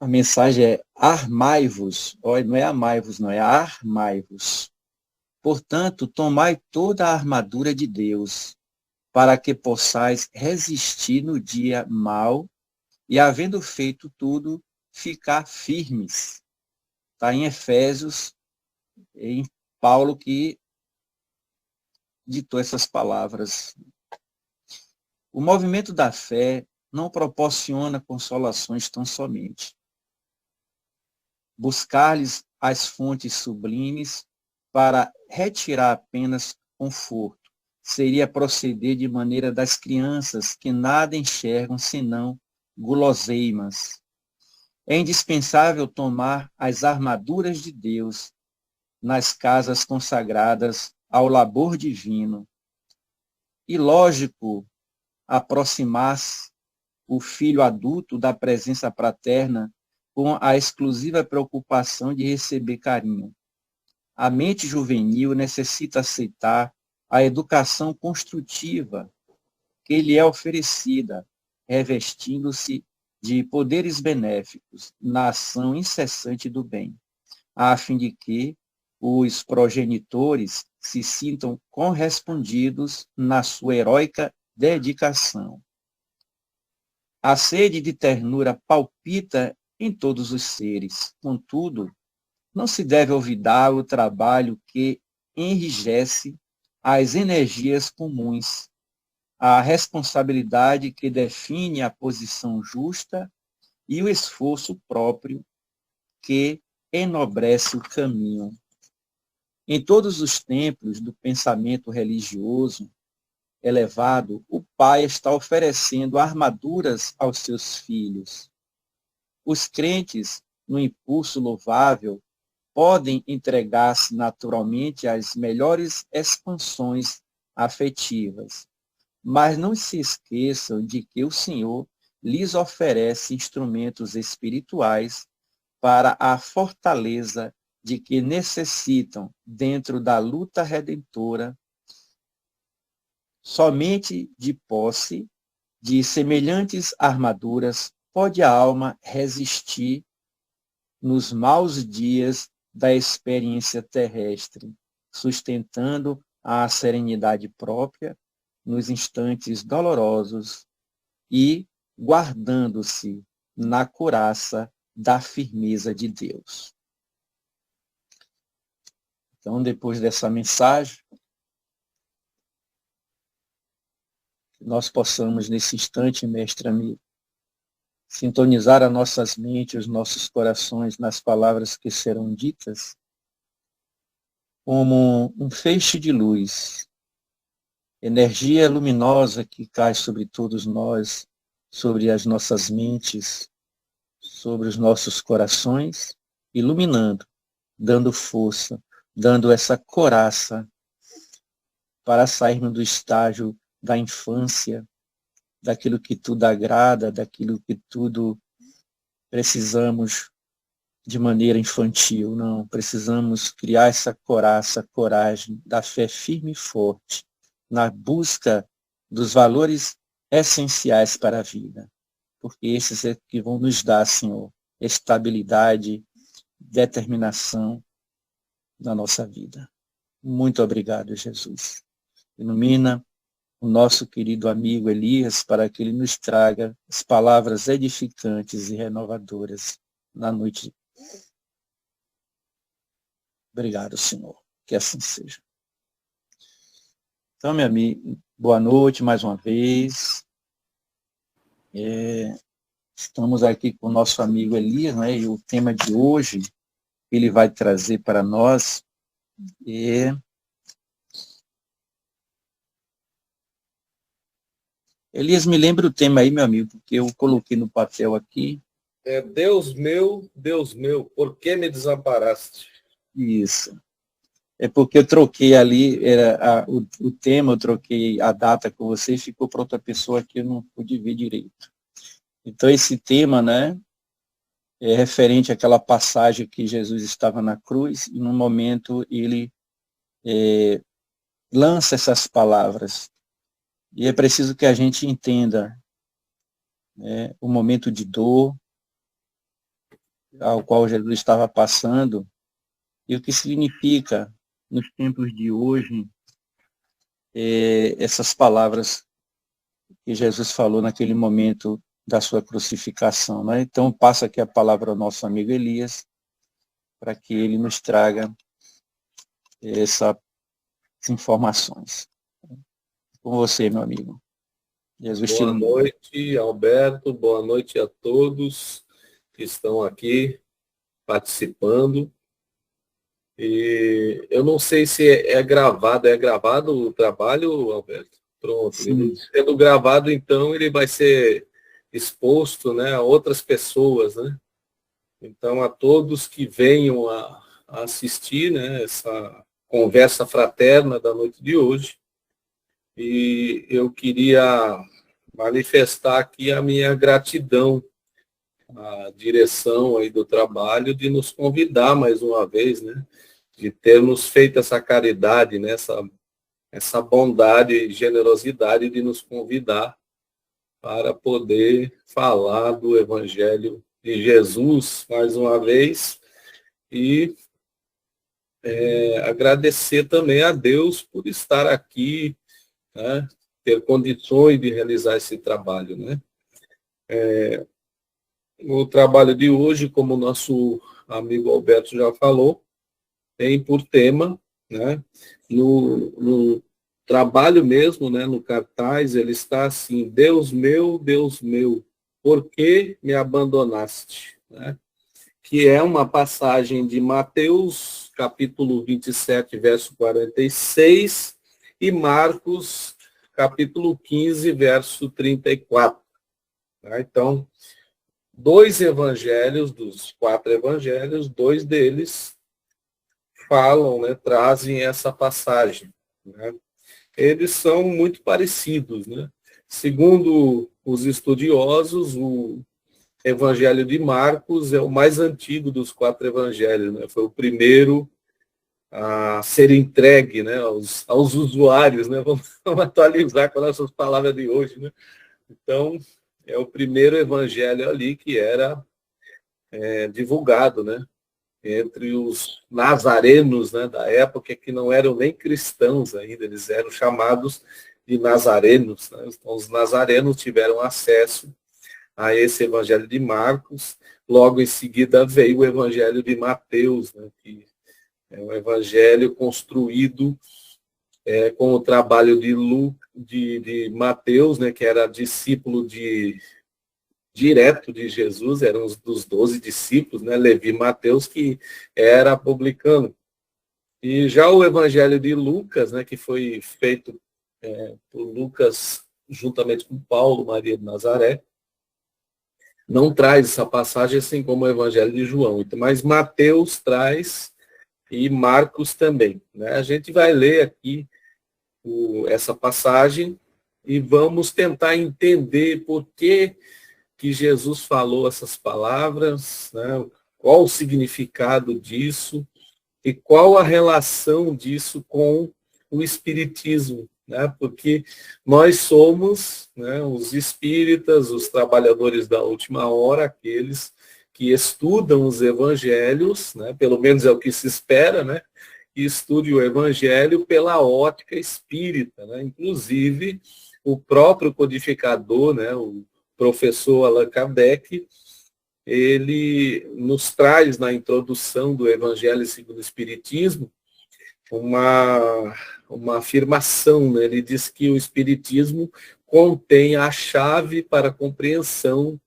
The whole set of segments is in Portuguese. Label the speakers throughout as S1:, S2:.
S1: A mensagem é armai-vos. Olha, não é amai-vos, não, é armai-vos. Portanto, tomai toda a armadura de Deus, para que possais resistir no dia mau e, havendo feito tudo, ficar firmes. Está em Efésios, em Paulo que ditou essas palavras. O movimento da fé não proporciona consolações tão somente. Buscar-lhes as fontes sublimes para retirar apenas conforto seria proceder de maneira das crianças que nada enxergam senão guloseimas. É indispensável tomar as armaduras de Deus nas casas consagradas ao labor divino. E lógico aproximar-se o filho adulto da presença paterna com a exclusiva preocupação de receber carinho. A mente juvenil necessita aceitar a educação construtiva que lhe é oferecida, revestindo-se de poderes benéficos na ação incessante do bem, a fim de que os progenitores se sintam correspondidos na sua heróica dedicação. A sede de ternura palpita em todos os seres, contudo, não se deve olvidar o trabalho que enrijece as energias comuns, a responsabilidade que define a posição justa e o esforço próprio que enobrece o caminho. Em todos os templos do pensamento religioso elevado, o pai está oferecendo armaduras aos seus filhos. Os crentes, no impulso louvável, podem entregar-se naturalmente às melhores expansões afetivas, mas não se esqueçam de que o Senhor lhes oferece instrumentos espirituais para a fortaleza de que necessitam dentro da luta redentora. Somente de posse de semelhantes armaduras pode a alma resistir nos maus dias da experiência terrestre, sustentando a serenidade própria nos instantes dolorosos e guardando-se na couraça da firmeza de Deus. Então, depois dessa mensagem, nós possamos, nesse instante, mestre amigo, sintonizar as nossas mentes, os nossos corações nas palavras que serão ditas, como um feixe de luz, energia luminosa que cai sobre todos nós, sobre as nossas mentes, sobre os nossos corações, iluminando, dando força, dando essa coraça para sairmos do estágio da infância, daquilo que tudo agrada, daquilo que tudo precisamos de maneira infantil. Não, precisamos criar essa coraça, coragem da fé firme e forte na busca dos valores essenciais para a vida, porque esses é que vão nos dar, Senhor, estabilidade, determinação na nossa vida. Muito obrigado, Jesus. Ilumina o nosso querido amigo Elias para que ele nos traga as palavras edificantes e renovadoras na noite. Obrigado, Senhor. Que assim seja. Então, meu amigo, boa noite mais uma vez. Estamos aqui com o nosso amigo Elias, né? E o tema de hoje ele vai trazer para nós Elias, me lembra o tema aí, meu amigo, porque eu coloquei no papel aqui.
S2: Deus meu, por que me desamparaste?
S1: Isso. É porque eu troquei ali, o tema, eu troquei a data com você e ficou para outra pessoa que eu não pude ver direito. Então, esse tema, né, é referente àquela passagem que Jesus estava na cruz e, no momento, ele lança essas palavras. E é preciso que a gente entenda, né, o momento de dor, ao qual Jesus estava passando e o que significa, nos tempos de hoje, essas palavras que Jesus falou naquele momento da sua crucificação, né? Então, passa aqui a palavra ao nosso amigo Elias, para que ele nos traga essas informações. Com você, meu amigo. Jesus te
S2: Boa
S1: ilumine.
S2: noite, Alberto. Boa noite a todos que estão aqui participando. E eu não sei se é gravado. É gravado o trabalho, Alberto? Pronto.
S1: Sim.
S2: Sendo gravado, então, ele vai ser exposto, né, a outras pessoas, né? Então, a todos que venham a assistir, né, essa conversa fraterna da noite de hoje. E eu queria manifestar aqui a minha gratidão à direção aí do trabalho de nos convidar mais uma vez, né? De termos feito essa caridade, né? Essa bondade e generosidade de nos convidar para poder falar do Evangelho de Jesus mais uma vez e agradecer também a Deus por estar aqui, né? Ter condições de realizar esse trabalho, né? O trabalho de hoje, como o nosso amigo Alberto já falou, tem por tema, né, no trabalho mesmo, né, no cartaz, ele está assim: Deus meu, por que me abandonaste? Né? Que é uma passagem de Mateus, capítulo 27, verso 46, e Marcos, capítulo 15, verso 34. Tá? Então, dois evangelhos, dos 4 evangelhos, 2 deles falam, né, trazem essa passagem. Né? Eles são muito parecidos. Né? Segundo os estudiosos, o evangelho de Marcos é o mais antigo dos 4 evangelhos. Né? Foi o primeiro a ser entregue, né, aos usuários. Né? Vamos atualizar com as nossas palavras de hoje. Né? Então, é o primeiro evangelho ali que era divulgado, né, entre os nazarenos, né, da época, que não eram nem cristãos ainda, eles eram chamados de nazarenos. Né? Então, os nazarenos tiveram acesso a esse evangelho de Marcos. Logo em seguida veio o evangelho de Mateus, né, que é um evangelho construído com o trabalho de Mateus, né, que era discípulo direto de Jesus, eram os dos 12 discípulos, né, Levi e Mateus, que era publicano. E já o evangelho de Lucas, né, que foi feito por Lucas juntamente com Paulo, Maria de Nazaré, não traz essa passagem assim como o evangelho de João, mas Mateus traz e Marcos também. Né? A gente vai ler aqui essa passagem e vamos tentar entender por que Jesus falou essas palavras, né? Qual o significado disso e qual a relação disso com o espiritismo, né? Porque nós somos, né, os espíritas, os trabalhadores da última hora, aqueles que estudam os evangelhos, né? Pelo menos é o que se espera, né? Que estude o evangelho pela ótica espírita, né? Inclusive o próprio codificador, né, o professor Allan Kardec, ele nos traz na introdução do Evangelho segundo o Espiritismo uma afirmação. Né? Ele diz que o Espiritismo contém a chave para a compreensão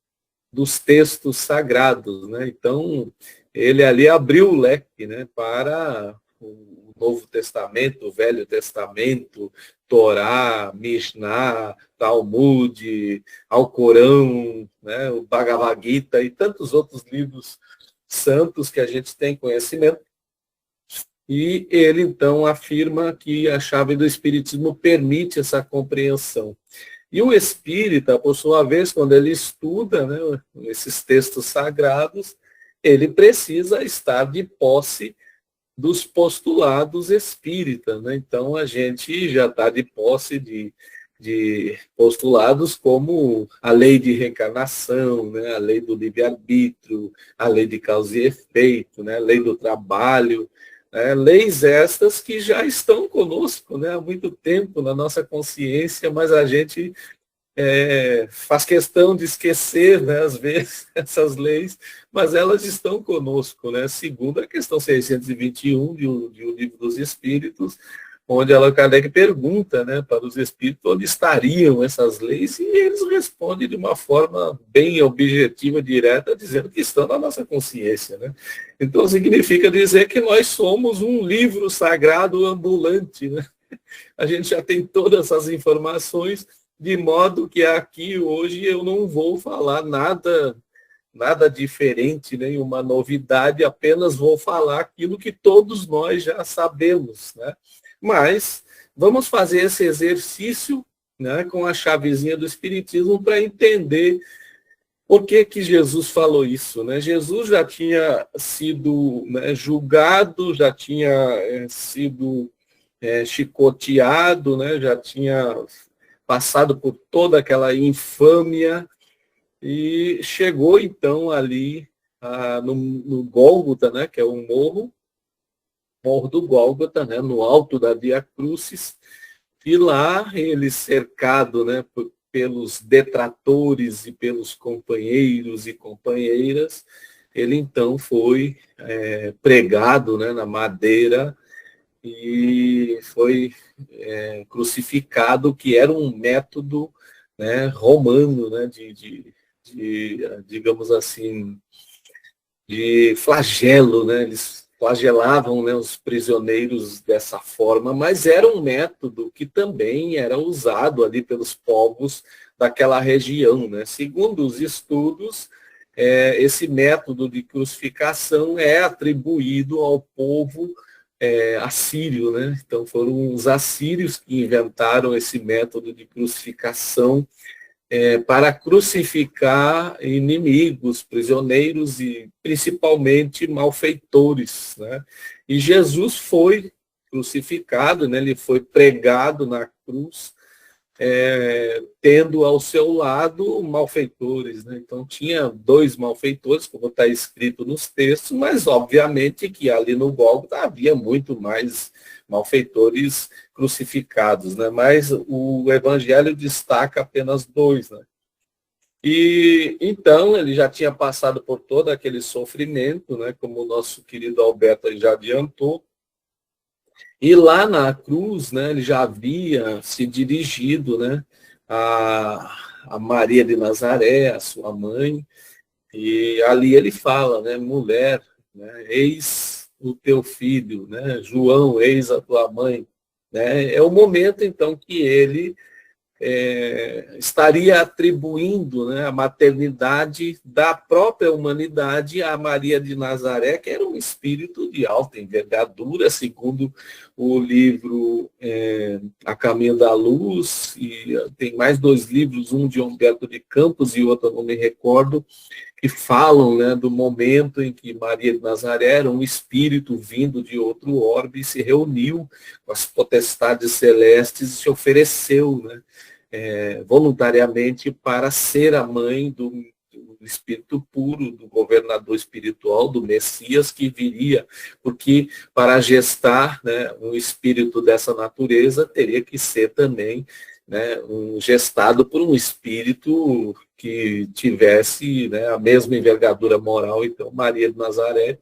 S2: dos textos sagrados. Né? Então, ele ali abriu o leque, né, para o Novo Testamento, o Velho Testamento, Torá, Mishnah, Talmud, Alcorão, né, o Bhagavad Gita e tantos outros livros santos que a gente tem conhecimento. E ele, então, afirma que a chave do Espiritismo permite essa compreensão. E o espírita, por sua vez, quando ele estuda, né, esses textos sagrados, ele precisa estar de posse dos postulados espíritas. Né? Então, a gente já está de posse de de postulados como a lei de reencarnação, né, a lei do livre-arbítrio, a lei de causa e efeito, né, a lei do trabalho, leis estas que já estão conosco, né, há muito tempo na nossa consciência, mas a gente faz questão de esquecer, né, às vezes, essas leis, mas elas estão conosco, né, segundo a questão 621 de O Livro dos Espíritos, onde Allan Kardec pergunta, né, para os espíritos onde estariam essas leis, e eles respondem de uma forma bem objetiva, direta, dizendo que estão na nossa consciência. Né? Então, significa dizer que nós somos um livro sagrado ambulante. Né? A gente já tem todas essas informações, de modo que aqui, hoje, eu não vou falar nada diferente, nenhuma novidade, apenas vou falar aquilo que todos nós já sabemos, né? Mas vamos fazer esse exercício, né, com a chavezinha do Espiritismo para entender por que Jesus falou isso. Né? Jesus já tinha sido, né, julgado, já tinha sido chicoteado, né, já tinha passado por toda aquela infâmia e chegou então ali no Gólgota, né, que é um morro do Gólgota, né, no alto da Via Crucis, e lá ele cercado, né, pelos detratores e pelos companheiros e companheiras, ele então foi pregado, né, na madeira e foi crucificado, que era um método, né, romano, né, digamos assim, de flagelo, né? Eles flagelavam, né, os prisioneiros dessa forma, mas era um método que também era usado ali pelos povos daquela região. Né? Segundo os estudos, esse método de crucificação é atribuído ao povo assírio. Né? Então foram os assírios que inventaram esse método de crucificação para crucificar inimigos, prisioneiros e principalmente malfeitores. Né? E Jesus foi crucificado, né? Ele foi pregado na cruz, tendo ao seu lado malfeitores. Né? Então tinha 2 malfeitores, como está escrito nos textos, mas obviamente que ali no Gólgota havia muito mais malfeitores crucificados, né? Mas o Evangelho destaca apenas 2. Né? E então ele já tinha passado por todo aquele sofrimento, né? Como o nosso querido Alberto já adiantou. E lá na cruz, né, ele já havia se dirigido, né, a Maria de Nazaré, a sua mãe, e ali ele fala, né, mulher, né, eis o teu filho, né, João, eis a tua mãe. Né? É o momento, então, que ele estaria atribuindo, né, a maternidade da própria humanidade a Maria de Nazaré, que era um espírito de alta envergadura, segundo o livro A Caminho da Luz, e tem mais 2 livros, um de Humberto de Campos e outro, não me recordo, que falam, né, do momento em que Maria de Nazaré era um espírito vindo de outro orbe e se reuniu com as potestades celestes e se ofereceu, né, voluntariamente para ser a mãe do espírito puro, do governador espiritual, do Messias que viria, porque para gestar, né, um espírito dessa natureza teria que ser também, né, gestado por um espírito que tivesse, né, a mesma envergadura moral. Então Maria de Nazaré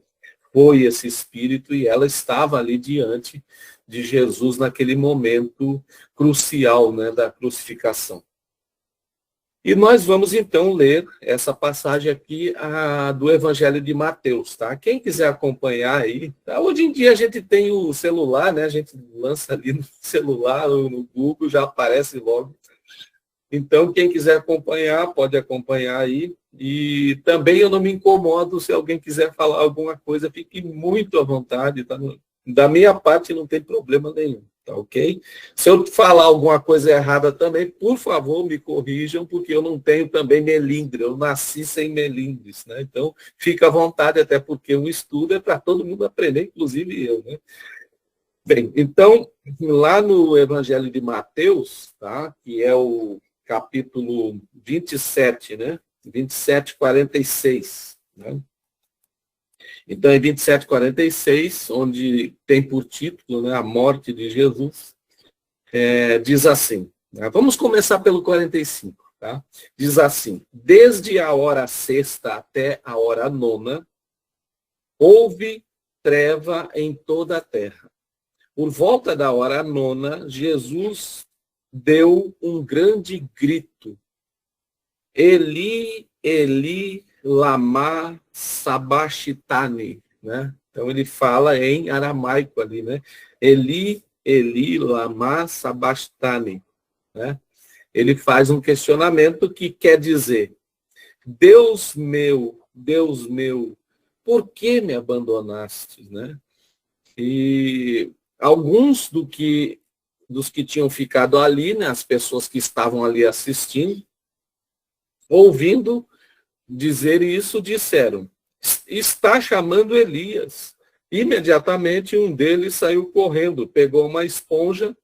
S2: foi esse espírito e ela estava ali diante de Jesus naquele momento crucial, né, da crucificação. E nós vamos então ler essa passagem aqui do Evangelho de Mateus, tá? Quem quiser acompanhar aí, tá? Hoje em dia a gente tem o celular, né? A gente lança ali no celular ou no Google, já aparece logo. Então, quem quiser acompanhar, pode acompanhar aí. E também eu não me incomodo se alguém quiser falar alguma coisa, fique muito à vontade, tá? Da minha parte não tem problema nenhum, tá ok? Se eu falar alguma coisa errada também, por favor, me corrijam, porque eu não tenho também melindre, eu nasci sem melindres, né? Então, fica à vontade, até porque o estudo é para todo mundo aprender, inclusive eu, né? Bem, então, lá no Evangelho de Mateus, tá, que é o capítulo 27, né? 27, 46, né? Então, em 27, 46, onde tem por título, né, a morte de Jesus, diz assim, né? Vamos começar pelo 45, tá? Diz assim: desde a hora sexta até a hora nona, houve treva em toda a terra. Por volta da hora nona, Jesus deu um grande grito: Eli, Eli, lama sabachthani, né? Então ele fala em aramaico ali, né? Eli, Eli, lama sabachthani, né? Ele faz um questionamento que quer dizer: Deus meu, por que me abandonaste, né? E alguns dos que tinham ficado ali, né, as pessoas que estavam ali assistindo, ouvindo dizer isso, disseram: está chamando Elias. Imediatamente um deles saiu correndo, pegou uma esponja,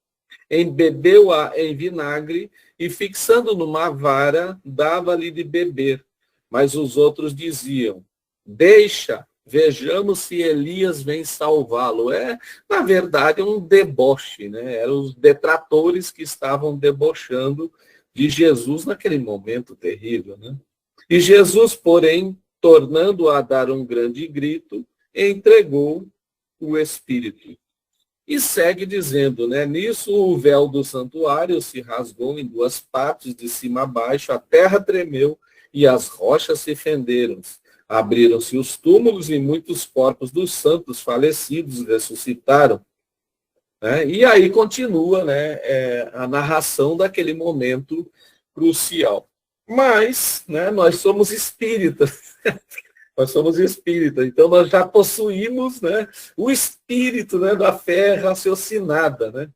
S2: embebeu-a em vinagre e, fixando numa vara, dava-lhe de beber. Mas os outros diziam: deixa, vejamos se Elias vem salvá-lo. Na verdade, um deboche, né? Eram os detratores que estavam debochando de Jesus naquele momento terrível, né? E Jesus, porém, tornando a dar um grande grito, entregou o Espírito. E segue dizendo, né? Nisso o véu do santuário se rasgou em duas partes, de cima a baixo, a terra tremeu e as rochas se fenderam. Abriram-se os túmulos e muitos corpos dos santos falecidos ressuscitaram. Né? E aí continua, né, a narração daquele momento crucial. Mas, né, nós somos espíritas. Nós somos espíritas, então nós já possuímos, né, o espírito, né, da fé raciocinada, né?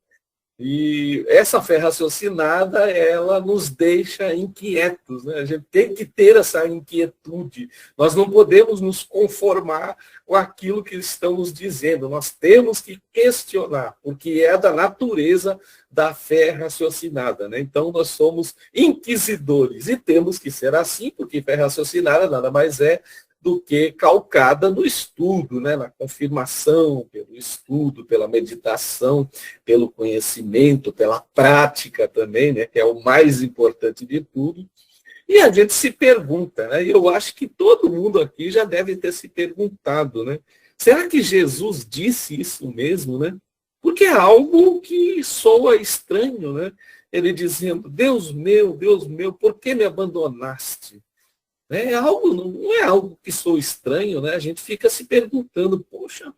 S2: E essa fé raciocinada, ela nos deixa inquietos, né? A gente tem que ter essa inquietude. Nós não podemos nos conformar com aquilo que estamos dizendo. Nós temos que questionar, porque é da natureza da fé raciocinada, né? Então, nós somos inquisidores e temos que ser assim, porque fé raciocinada nada mais é do que calcada no estudo, né? Na confirmação, pelo estudo, pela meditação, pelo conhecimento, pela prática também, né? Que é o mais importante de tudo. E a gente se pergunta, né? E eu acho que todo mundo aqui já deve ter se perguntado, né? Será que Jesus disse isso mesmo, né? Porque é algo que soa estranho, né? Ele dizendo: Deus meu, por que me abandonaste? É algo, não é algo que soa estranho, né? A gente fica se perguntando: poxa,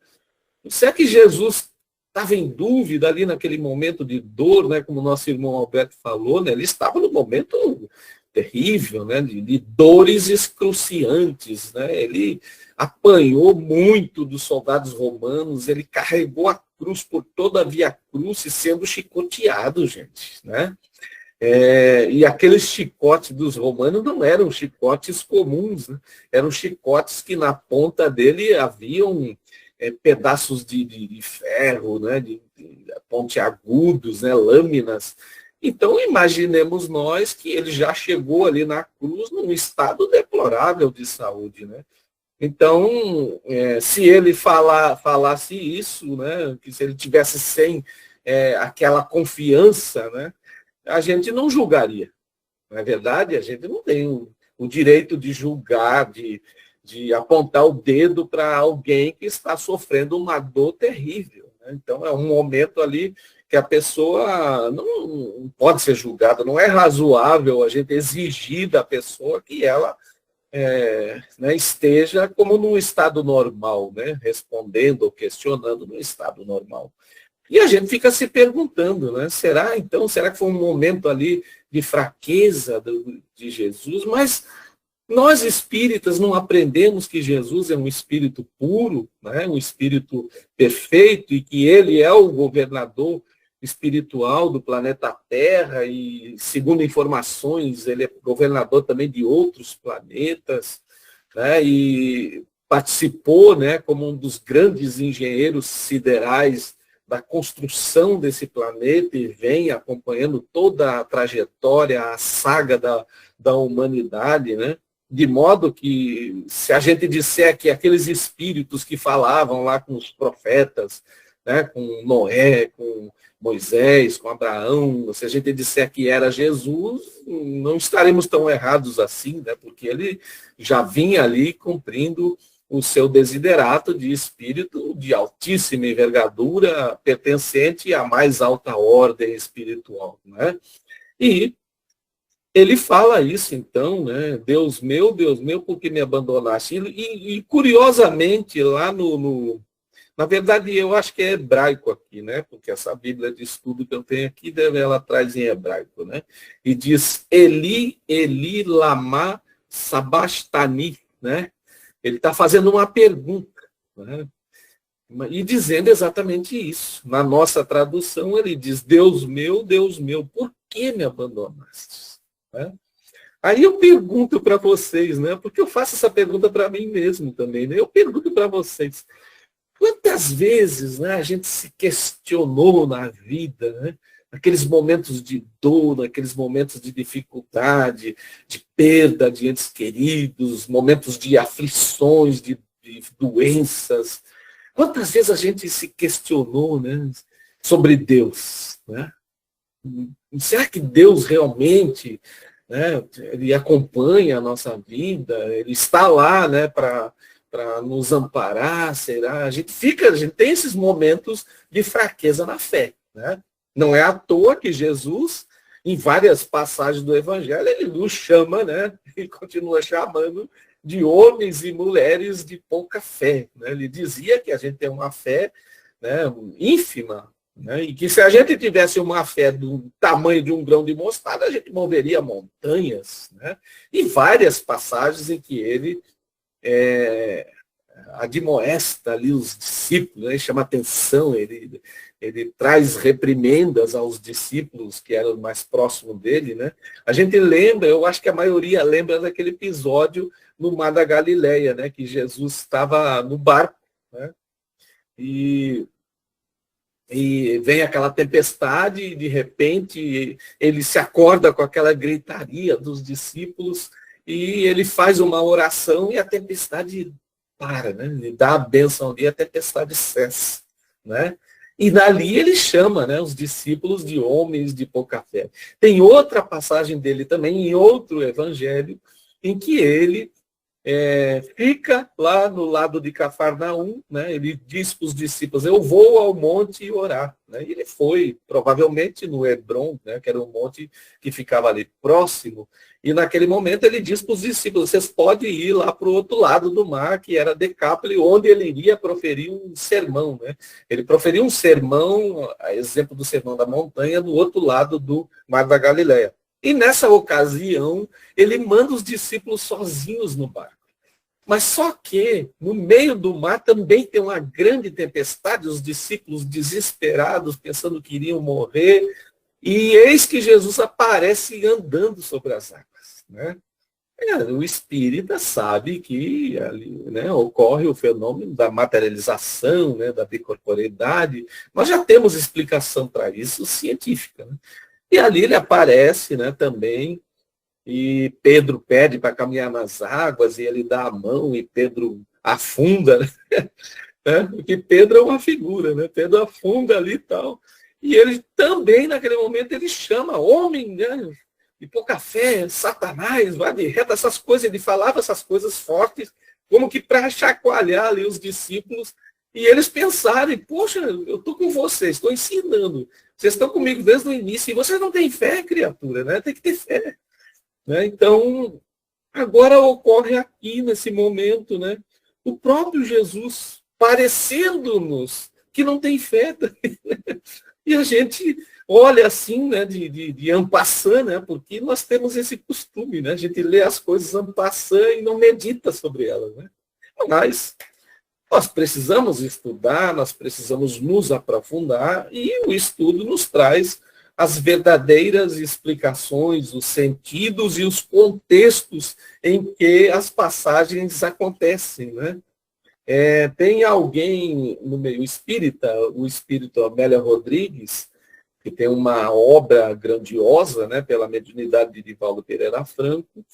S2: será que Jesus estava em dúvida ali naquele momento de dor, né? Como o nosso irmão Alberto falou, né? Ele estava no momento terrível, né? De dores excruciantes, né? Ele apanhou muito dos soldados romanos, ele carregou a cruz por toda a Via Crucis, sendo chicoteado, gente, né? E aqueles chicotes dos romanos não eram chicotes comuns, né? Eram chicotes que na ponta dele haviam pedaços de ferro, né? de pontiagudos, né? Lâminas. Então, imaginemos nós que ele já chegou ali na cruz num estado deplorável de saúde, né? Então, se ele falasse isso, né? Que se ele tivesse sem aquela confiança, né? A gente não julgaria. Não é verdade? A gente não tem o direito de julgar, de apontar o dedo para alguém que está sofrendo uma dor terrível, né? Então, é um momento ali que a pessoa não pode ser julgada. Não é razoável a gente exigir da pessoa que ela né, esteja como num estado normal, né? Respondendo ou questionando no estado normal. E a gente fica se perguntando, né? Será que foi um momento ali de fraqueza de Jesus? Mas nós espíritas não aprendemos que Jesus é um espírito puro, né? Um espírito perfeito e que ele é o governador espiritual do planeta Terra e, segundo informações, ele é governador também de outros planetas, né? E participou, né, como um dos grandes engenheiros siderais da construção desse planeta e vem acompanhando toda a trajetória, a saga da humanidade, né? De modo que, se a gente disser que aqueles espíritos que falavam lá com os profetas, né, com Noé, com Moisés, com Abraão, se a gente disser que era Jesus, não estaremos tão errados assim, né, porque ele já vinha ali cumprindo o seu desiderato de espírito de altíssima envergadura, pertencente à mais alta ordem espiritual. Né? E ele fala isso, então, né? Deus meu, por que me abandonaste? E curiosamente, lá na verdade, eu acho que é hebraico aqui, né? Porque essa Bíblia de estudo que eu tenho aqui, ela traz em hebraico, né? E diz, Eli, Eli, lama sabachthani, né? Ele está fazendo uma pergunta, né? E dizendo exatamente isso. Na nossa tradução, ele diz, Deus meu, por que me abandonaste? Né? Aí eu pergunto para vocês, né? Porque eu faço essa pergunta para mim mesmo também, né? Eu pergunto para vocês, quantas vezes, né, a gente se questionou na vida, né? Naqueles momentos de dor, naqueles momentos de dificuldade, de perda de entes queridos, momentos de aflições, de doenças. Quantas vezes a gente se questionou, né, sobre Deus? Né? Será que Deus realmente, né, ele acompanha a nossa vida? Ele está lá, né, para nos amparar? Será? A gente tem esses momentos de fraqueza na fé, né? Não é à toa que Jesus, em várias passagens do Evangelho, ele nos chama, né? E continua chamando de homens e mulheres de pouca fé. Né? Ele dizia que a gente tem uma fé, né, ínfima, né? E que se a gente tivesse uma fé do tamanho de um grão de mostarda, a gente moveria montanhas. Né? E várias passagens em que ele admoesta ali os discípulos, né? Chama atenção, ele traz reprimendas aos discípulos que eram mais próximos dele, né? A gente lembra, eu acho que a maioria lembra daquele episódio no Mar da Galileia, né? Que Jesus estava no barco, né? E vem aquela tempestade e de repente ele se acorda com aquela gritaria dos discípulos e ele faz uma oração e a tempestade para, né? Ele dá a bênção ali e a tempestade cessa, né? E dali ele chama, né, os discípulos de homens de pouca fé. Tem outra passagem dele também, em outro evangelho, em que ele fica lá no lado de Cafarnaum, né, ele diz para os discípulos, eu vou ao monte orar. Né, e ele foi, provavelmente, no Hebron, né, que era um monte que ficava ali próximo, e naquele momento ele diz para os discípulos, vocês podem ir lá para o outro lado do mar, que era Decápoli, onde ele iria proferir um sermão. Né? Ele proferiu um sermão, a exemplo do Sermão da Montanha, do outro lado do Mar da Galileia. E nessa ocasião, ele manda os discípulos sozinhos no barco. Mas só que, no meio do mar, também tem uma grande tempestade, os discípulos desesperados, pensando que iriam morrer, e eis que Jesus aparece andando sobre as águas. Né? O espírita sabe que ali, né, ocorre o fenômeno da materialização, né, da bicorporeidade. Nós já temos explicação para isso científica. Né? E ali ele aparece, né, também, e Pedro pede para caminhar nas águas, e ele dá a mão, e Pedro afunda. Né? Porque Pedro é uma figura, né? Pedro afunda ali e tal. E ele também, naquele momento, ele chama homem, né, de pouca fé, Satanás, vai de reta, essas coisas. Ele falava essas coisas fortes, como que para chacoalhar ali os discípulos, e eles pensarem, poxa, eu estou com vocês, estou ensinando, vocês estão comigo desde o início, e vocês não têm fé, criatura, né? Tem que ter fé. Né? Então, agora ocorre aqui, nesse momento, né, o próprio Jesus parecendo-nos que não tem fé. E a gente olha assim, né, de en passant, né, porque nós temos esse costume, né, a gente lê as coisas en passant e não medita sobre elas. Né? Mas nós precisamos estudar, nós precisamos nos aprofundar, e o estudo nos traz as verdadeiras explicações, os sentidos e os contextos em que as passagens acontecem. Né? Tem alguém no meio espírita, o espírito Amélia Rodrigues, que tem uma obra grandiosa, né, pela mediunidade de Divaldo Pereira Franco,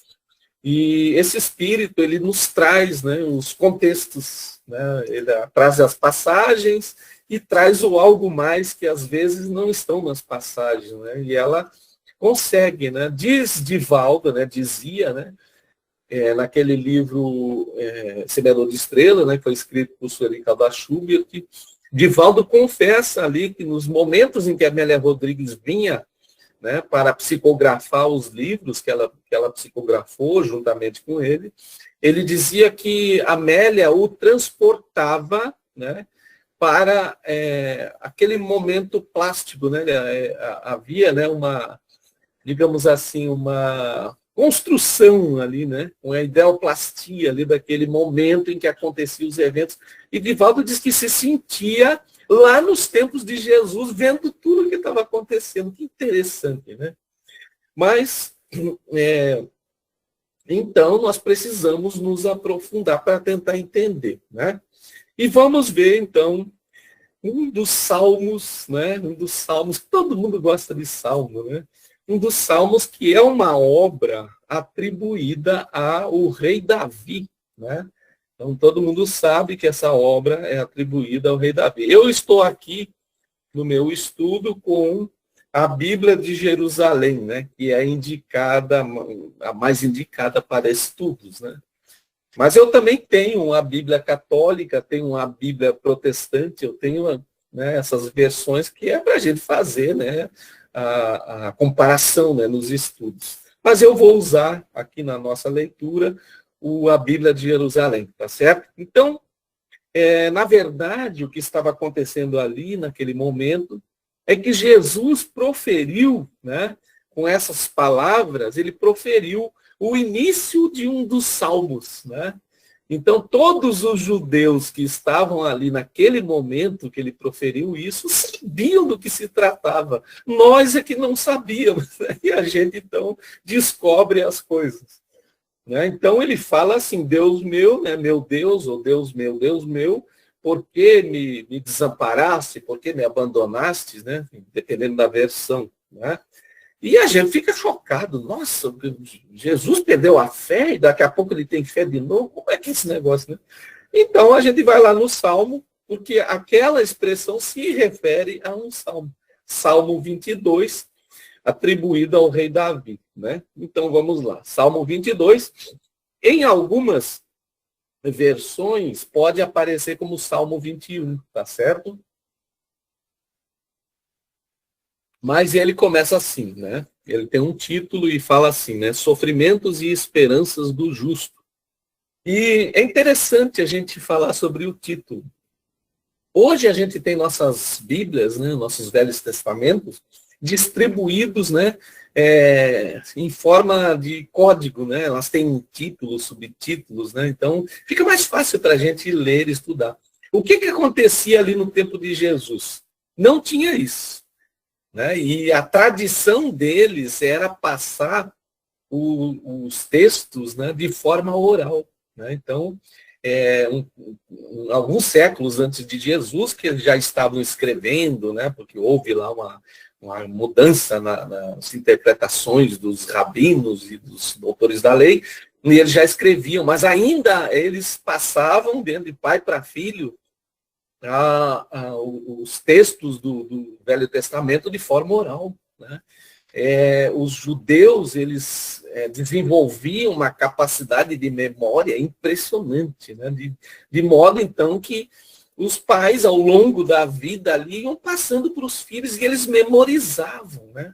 S2: e esse espírito, ele nos traz, né, os contextos, né, ele traz as passagens e traz o algo mais que às vezes não estão nas passagens, né, e ela consegue, né, diz Divaldo, né, dizia, né, naquele livro Semeador de Estrela, né, que foi escrito por Sueli Caldas Schubert, Divaldo confessa ali que nos momentos em que a Amélia Rodrigues vinha, né, para psicografar os livros que ela psicografou juntamente com ele dizia que Amélia o transportava, né, para aquele momento plástico, né, havia, né, uma, digamos assim, uma construção ali, né, uma ideoplastia ali daquele momento em que aconteciam os eventos. E Divaldo diz que se sentia lá nos tempos de Jesus, vendo tudo o que estava acontecendo. Que interessante, né? Mas, então, nós precisamos nos aprofundar para tentar entender, né? E vamos ver, então, um dos salmos, né? Um dos salmos, todo mundo gosta de salmo, né? Um dos salmos que é uma obra atribuída ao rei Davi, né? Então, todo mundo sabe que essa obra é atribuída ao rei Davi. Eu estou aqui no meu estudo com a Bíblia de Jerusalém, né? Que é indicada, a mais indicada para estudos, né? Mas eu também tenho a Bíblia católica, tenho a Bíblia protestante, eu tenho, né, essas versões que é para a gente fazer, né, a comparação, né, nos estudos. Mas eu vou usar aqui na nossa leitura a Bíblia de Jerusalém, tá certo? Então, na verdade, o que estava acontecendo ali, naquele momento, é que Jesus proferiu, né, com essas palavras, ele proferiu o início de um dos salmos, né? Então, todos os judeus que estavam ali naquele momento que ele proferiu isso, sabiam do que se tratava. Nós é que não sabíamos, né? E a gente, então, descobre as coisas, né? Então, ele fala assim, Deus meu, né, meu Deus, ou Deus meu, por que me desamparaste, por que me abandonaste, né? Dependendo da versão, né? E a gente fica chocado. Nossa, Jesus perdeu a fé e daqui a pouco ele tem fé de novo? Como é que é esse negócio, né? Então a gente vai lá no Salmo, porque aquela expressão se refere a um Salmo. Salmo 22, atribuído ao rei Davi, né? Então vamos lá. Salmo 22, em algumas versões pode aparecer como Salmo 21, tá certo? Mas ele começa assim, né? Ele tem um título e fala assim, né? Sofrimentos e esperanças do justo. E é interessante a gente falar sobre o título. Hoje a gente tem nossas Bíblias, né? Nossos Velhos Testamentos, distribuídos, né? Em forma de código, né? Elas têm títulos, subtítulos, né? Então fica mais fácil para a gente ler e estudar. O que acontecia ali no tempo de Jesus? Não tinha isso. Né? E a tradição deles era passar os textos, né, de forma oral. Né? Então, alguns séculos antes de Jesus, que eles já estavam escrevendo, né, porque houve lá uma mudança nas interpretações dos rabinos e dos doutores da lei, e eles já escreviam, mas ainda eles passavam de pai para filho os textos do Velho Testamento de forma oral. Né? Os judeus, eles desenvolviam uma capacidade de memória impressionante, né? De modo, então, que os pais, ao longo da vida ali, iam passando para os filhos e eles memorizavam. Né?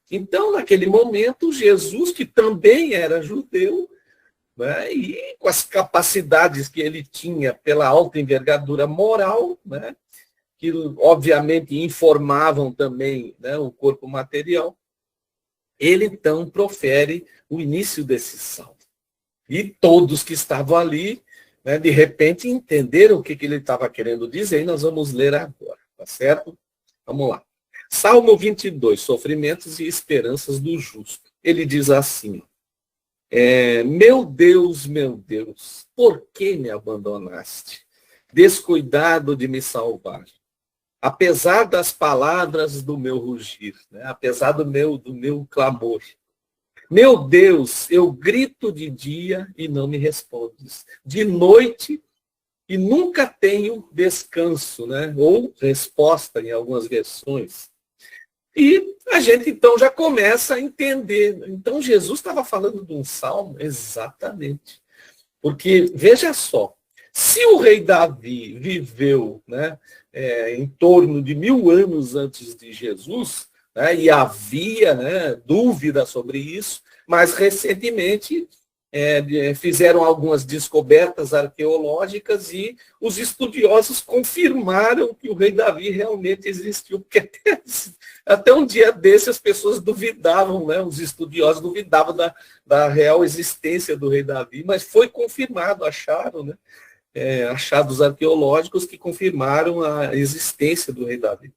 S2: Então, naquele momento, Jesus, que também era judeu, né, e com as capacidades que ele tinha pela alta envergadura moral, né, que obviamente informavam também, né, o corpo material, ele então profere o início desse salmo. E todos que estavam ali, né, de repente entenderam o que ele estava querendo dizer, e nós vamos ler agora, tá certo? Vamos lá. Salmo 22, sofrimentos e esperanças do justo. Ele diz assim, meu Deus, por que me abandonaste? descuidado de me salvar. Apesar das palavras do meu rugir, né? Apesar do meu clamor. Meu Deus, eu grito de dia e não me respondes. De noite e nunca tenho descanso, né? Ou resposta em algumas versões. E a gente então já começa a entender. Então Jesus estava falando de um salmo? Exatamente. Porque, veja só, se o rei Davi viveu, né, em torno de 1000 anos antes de Jesus, né, e havia, né, dúvida sobre isso, mas recentemente fizeram algumas descobertas arqueológicas e os estudiosos confirmaram que o rei Davi realmente existiu, porque até um dia desse as pessoas duvidavam, né, os estudiosos duvidavam da real existência do rei Davi, mas foi confirmado, acharam, né, achados arqueológicos que confirmaram a existência do rei Davi.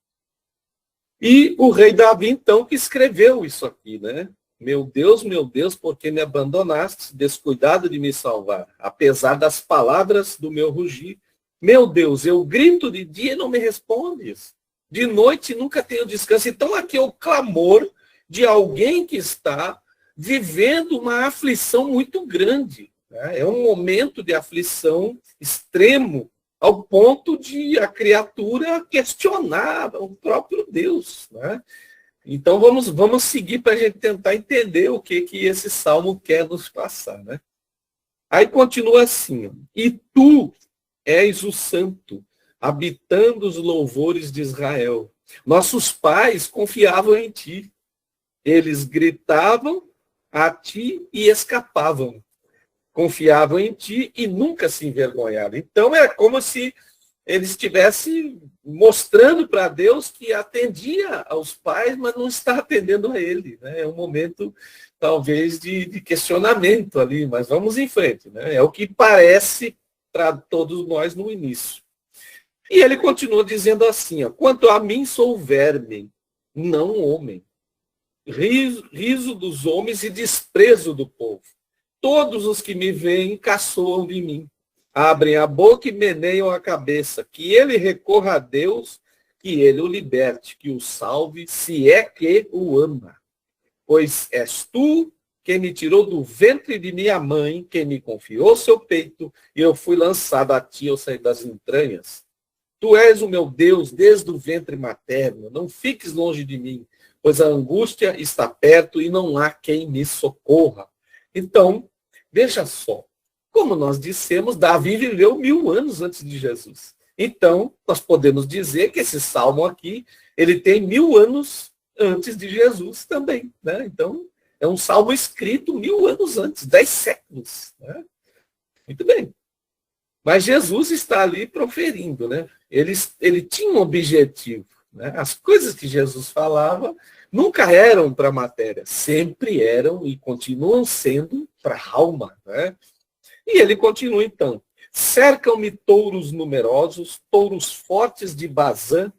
S2: E o rei Davi, então, que escreveu isso aqui, né? Meu Deus, por que me abandonaste, descuidado de me salvar, apesar das palavras do meu rugir. Meu Deus, eu grito de dia e não me respondes. De noite nunca tenho descanso. Então aqui é o clamor de alguém que está vivendo uma aflição muito grande. Né? É um momento de aflição extremo, ao ponto de a criatura questionar o próprio Deus. Né? Então vamos seguir para a gente tentar entender o que esse salmo quer nos passar. Né? Aí continua assim, e tu és o santo, habitando os louvores de Israel. Nossos pais confiavam em ti. Eles gritavam a ti e escapavam. Confiavam em ti e nunca se envergonhavam. Então é como se eles estivessem mostrando para Deus que atendia aos pais, mas não está atendendo a ele. Né? É um momento, talvez, de questionamento ali, mas vamos em frente. Né? É o que parece para todos nós no início. E ele continua dizendo assim, ó, quanto a mim sou verme, não homem. Riso dos homens e desprezo do povo. Todos os que me veem caçoam de mim. Abrem a boca e meneiam a cabeça. Que ele recorra a Deus, que ele o liberte, que o salve, se é que o ama. Pois és tu quem me tirou do ventre de minha mãe, quem me confiou seu peito, e eu fui lançado a ti, eu saí das entranhas. Tu és o meu Deus desde o ventre materno, não fiques longe de mim, pois a angústia está perto e não há quem me socorra. Então, veja só, como nós dissemos, Davi viveu 1000 anos antes de Jesus. Então, nós podemos dizer que esse salmo aqui, ele tem 1000 anos antes de Jesus também. Né? Então, é um salmo escrito 1000 anos antes, 10 séculos. Né? Muito bem. Mas Jesus está ali proferindo. Né? Ele tinha um objetivo. Né? As coisas que Jesus falava nunca eram para a matéria, sempre eram e continuam sendo para a alma. Né? E ele continua então. Cercam-me touros numerosos, touros fortes de Bazã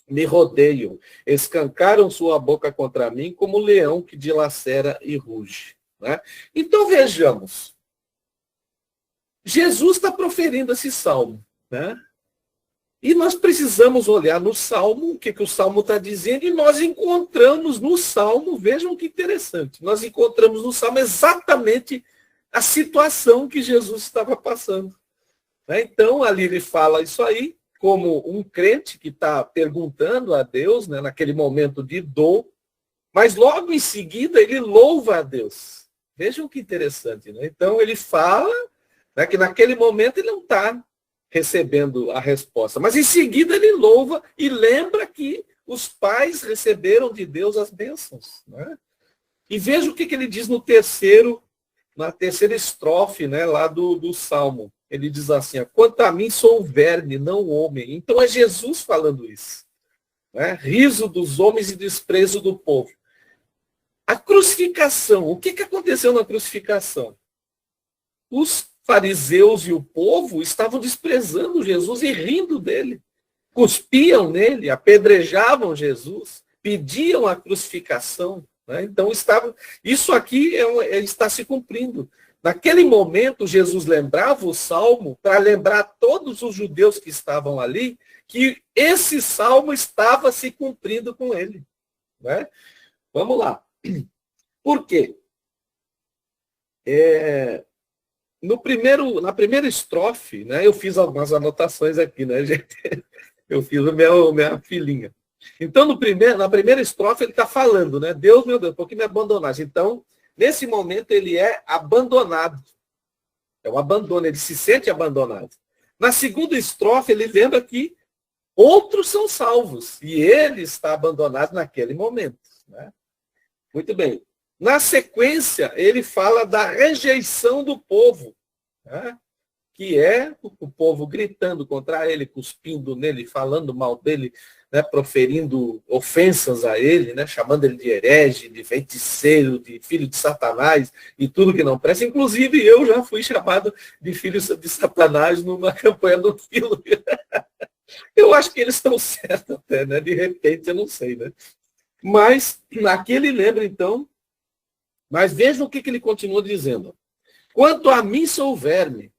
S2: me rodeiam, escancaram sua boca contra mim como leão que dilacera e ruge. Né? Então vejamos, Jesus está proferindo esse salmo. Né? E nós precisamos olhar no salmo, o que o salmo está dizendo, e nós encontramos no salmo, vejam que interessante, nós encontramos no salmo exatamente a situação que Jesus estava passando. Então, ali ele fala isso aí, como um crente que está perguntando a Deus, né, naquele momento de dor, mas logo em seguida ele louva a Deus. Vejam que interessante. Né? Então, ele fala, né, que naquele momento ele não está recebendo a resposta, mas em seguida ele louva e lembra que os pais receberam de Deus as bênçãos. Né? E veja o que ele diz na terceira estrofe, né, lá do Salmo. Ele diz assim, quanto a mim sou verme, não homem. Então é Jesus falando isso. Né? Riso dos homens e desprezo do povo. A crucificação, o que aconteceu na crucificação? Os fariseus e o povo estavam desprezando Jesus e rindo dele. Cuspiam nele, apedrejavam Jesus, pediam a crucificação. Né? Então, isso aqui está se cumprindo. Naquele momento, Jesus lembrava o salmo para lembrar todos os judeus que estavam ali que esse salmo estava se cumprindo com ele. Né? Vamos lá. Por quê? Na primeira estrofe, né, eu fiz algumas anotações aqui, né, gente? Eu fiz minha filhinha. Então, na primeira estrofe, ele está falando, né? Deus, meu Deus, por que me abandonaste? Então, nesse momento, ele é abandonado. É um abandono, ele se sente abandonado. Na segunda estrofe, ele lembra que outros são salvos, e ele está abandonado naquele momento. Né? Muito bem. Na sequência, ele fala da rejeição do povo, né? Que é o povo gritando contra ele, cuspindo nele, falando mal dele, né? Proferindo ofensas a ele, né? Chamando ele de herege, de feiticeiro, de filho de Satanás e tudo que não presta. Inclusive, eu já fui chamado de filho de Satanás numa campanha do filme. Eu acho que eles estão certos até, né? De repente, eu não sei, né? Mas aqui ele lembra, então. Mas vejam o que ele continua dizendo. Quanto a mim sou verme,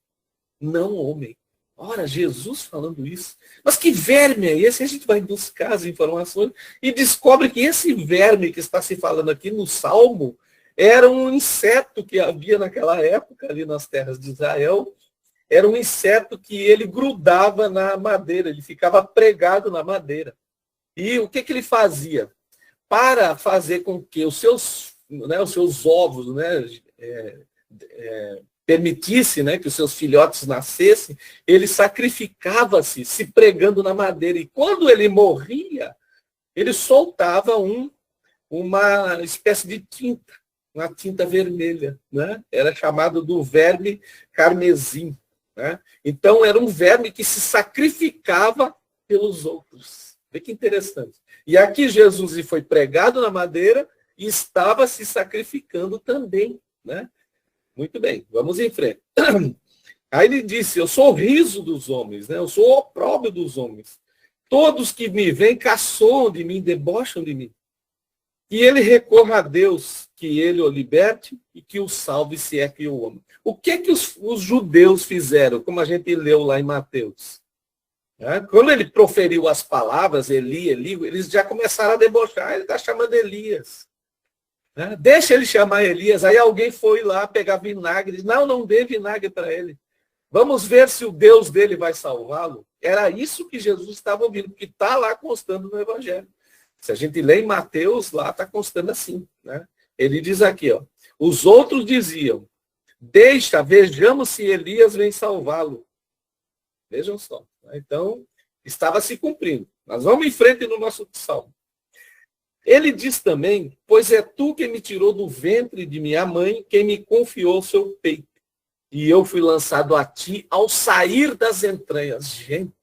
S2: não homem. Ora, Jesus falando isso. Mas que verme é esse? A gente vai buscar as informações e descobre que esse verme que está se falando aqui no Salmo era um inseto que havia naquela época ali nas terras de Israel. Era um inseto que ele grudava na madeira, ele ficava pregado na madeira. E o que ele fazia? Para fazer com que os seus ovos, né, permitisse, né, que os seus filhotes nascessem, ele sacrificava-se, se pregando na madeira. E quando ele morria, ele soltava uma espécie de tinta, uma tinta vermelha. Né? Era chamado do verme carmesim. Né? Então, era um verme que se sacrificava pelos outros. Vê que interessante. E aqui Jesus foi pregado na madeira e estava se sacrificando também. Né? Muito bem, vamos em frente. Aí ele disse, eu sou o riso dos homens, né? Eu sou o opróbrio dos homens. Todos que me veem caçoam de mim, debocham de mim. E ele recorra a Deus, que ele o liberte e que o salve se é que o ama. O que os judeus fizeram, como a gente leu lá em Mateus? Quando ele proferiu as palavras, Eli, eles já começaram a debochar, ele está chamando Elias. Deixa ele chamar Elias. Aí alguém foi lá pegar vinagre. Não dê vinagre para ele. Vamos ver se o Deus dele vai salvá-lo. Era isso que Jesus estava ouvindo, porque está lá constando no Evangelho. Se a gente lê em Mateus, lá está constando assim. Né? Ele diz aqui, ó, os outros diziam, vejamos se Elias vem salvá-lo. Vejam só. Então, estava se cumprindo. Mas vamos em frente no nosso salmo. Ele diz também, pois é tu que me tirou do ventre de minha mãe, quem me confiou o seu peito. E eu fui lançado a ti ao sair das entranhas. Gente,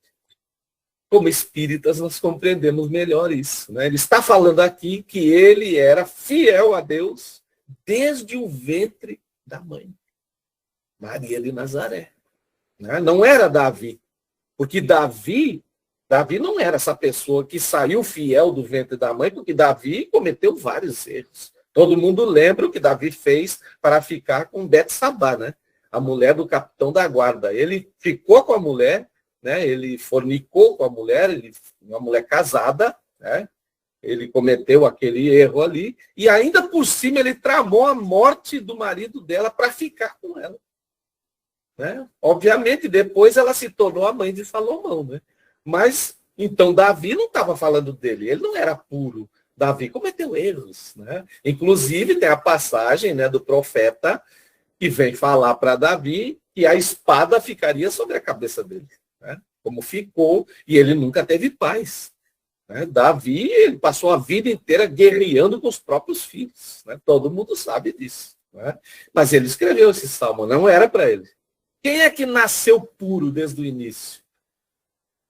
S2: como espíritas nós compreendemos melhor isso. Né? Ele está falando aqui que ele era fiel a Deus desde o ventre da mãe, Maria de Nazaré. Né? Não era Davi, porque Davi não era essa pessoa que saiu fiel do ventre da mãe, porque Davi cometeu vários erros. Todo mundo lembra o que Davi fez para ficar com Betsabá, né? A mulher do capitão da guarda. Ele ficou com a mulher, né? Ele fornicou com a mulher, uma mulher casada, né? Ele cometeu aquele erro ali, e ainda por cima ele tramou a morte do marido dela para ficar com ela. Né? Obviamente, depois ela se tornou a mãe de Salomão, né? Mas, então, Davi não estava falando dele, ele não era puro. Davi cometeu erros. Né? Inclusive, tem a passagem, né, do profeta que vem falar para Davi que a espada ficaria sobre a cabeça dele. Né? Como ficou, e ele nunca teve paz. Né? Davi ele passou a vida inteira guerreando com os próprios filhos. Né? Todo mundo sabe disso. Né? Mas ele escreveu esse salmo, não era para ele. Quem é que nasceu puro desde o início?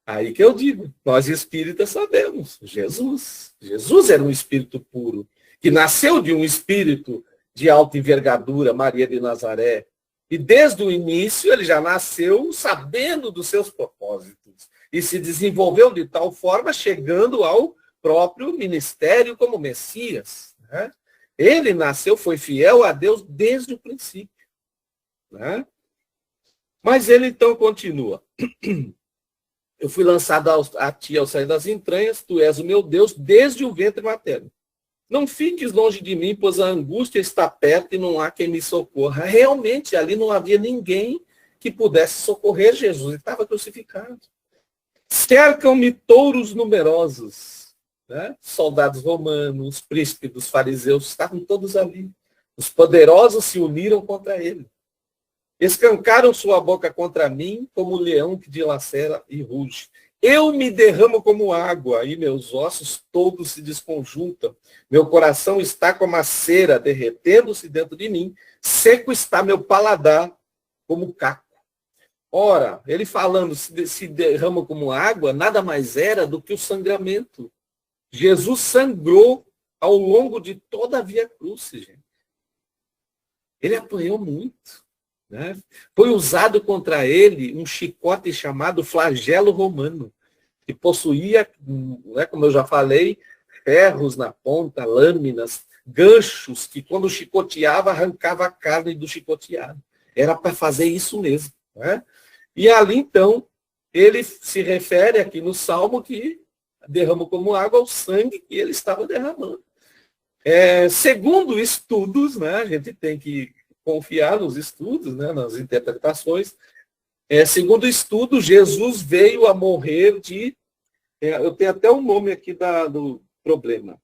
S2: Aí que eu digo, nós espíritas sabemos, Jesus. Jesus era um espírito puro, que nasceu de um espírito de alta envergadura, Maria de Nazaré. E desde o início ele já nasceu sabendo dos seus propósitos. E se desenvolveu de tal forma, chegando ao próprio ministério como Messias. Né? Ele nasceu, foi fiel a Deus desde o princípio. né? Mas ele então continua. Eu fui lançado a ti ao sair das entranhas, tu és o meu Deus desde o ventre materno. Não fiques longe de mim, pois a angústia está perto e não há quem me socorra. Realmente, ali não havia ninguém que pudesse socorrer Jesus. Ele estava crucificado. Cercam-me touros numerosos, né? Soldados romanos, príncipes dos fariseus, estavam todos ali. Os poderosos se uniram contra ele. Escancaram sua boca contra mim, como o leão que dilacera e ruge. Eu me derramo como água, e meus ossos todos se desconjuntam. Meu coração está como a cera, derretendo-se dentro de mim. Seco está meu paladar, como caco. Ora, ele falando se derrama como água, nada mais era do que o sangramento. Jesus sangrou ao longo de toda a Via Crucis, gente. Ele apanhou muito. Né? Foi usado contra ele um chicote chamado flagelo romano, que possuía, né, como eu já falei, ferros na ponta, lâminas, ganchos, que quando chicoteava, arrancava a carne do chicoteado. Era para fazer isso mesmo. Né? E ali, então, ele se refere aqui no Salmo que derrama como água o sangue que ele estava derramando. Segundo estudos, né, a gente tem que confiar nos estudos, né, nas interpretações. Segundo estudo, Jesus veio a morrer de... eu tenho até o nome aqui do problema.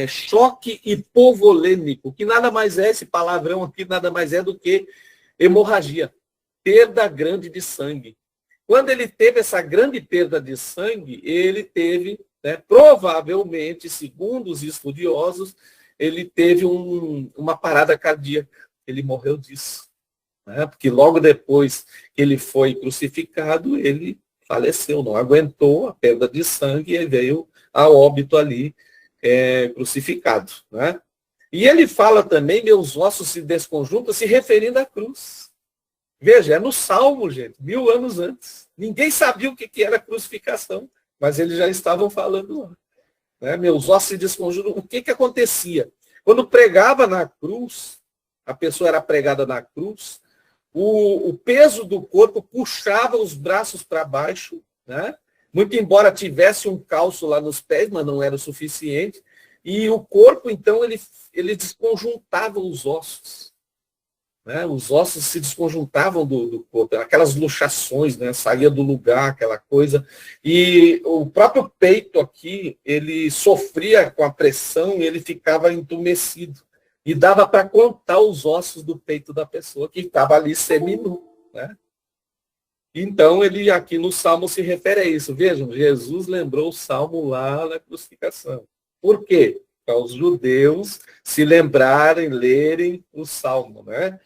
S2: Choque hipovolêmico, que nada mais é, esse palavrão aqui, nada mais é do que hemorragia, perda grande de sangue. Quando ele teve essa grande perda de sangue, ele teve, né, provavelmente, segundo os estudiosos, ele teve uma parada cardíaca. Ele morreu disso. Né? Porque logo depois que ele foi crucificado, ele faleceu, não aguentou a perda de sangue e veio a óbito ali, crucificado. Né? E ele fala também, meus ossos se desconjuntam, se referindo à cruz. Veja, é no Salmo, gente, 1000 anos antes. Ninguém sabia o que era crucificação, mas eles já estavam falando lá. Né? Meus ossos se desconjuntam. O que acontecia? Quando pregava na cruz, a pessoa era pregada na cruz, o peso do corpo puxava os braços para baixo, né? Muito embora tivesse um calço lá nos pés, mas não era o suficiente, e o corpo, então, ele desconjuntava os ossos. Né? Os ossos se desconjuntavam do corpo, aquelas luxações, né? Saía do lugar, aquela coisa. E o próprio peito aqui, ele sofria com a pressão e ele ficava entumecido. E dava para contar os ossos do peito da pessoa que estava ali seminu. Né? Então, ele aqui no Salmo se refere a isso. Vejam, Jesus lembrou o Salmo lá na crucificação. Por quê? Para os judeus se lembrarem, lerem o Salmo. Né?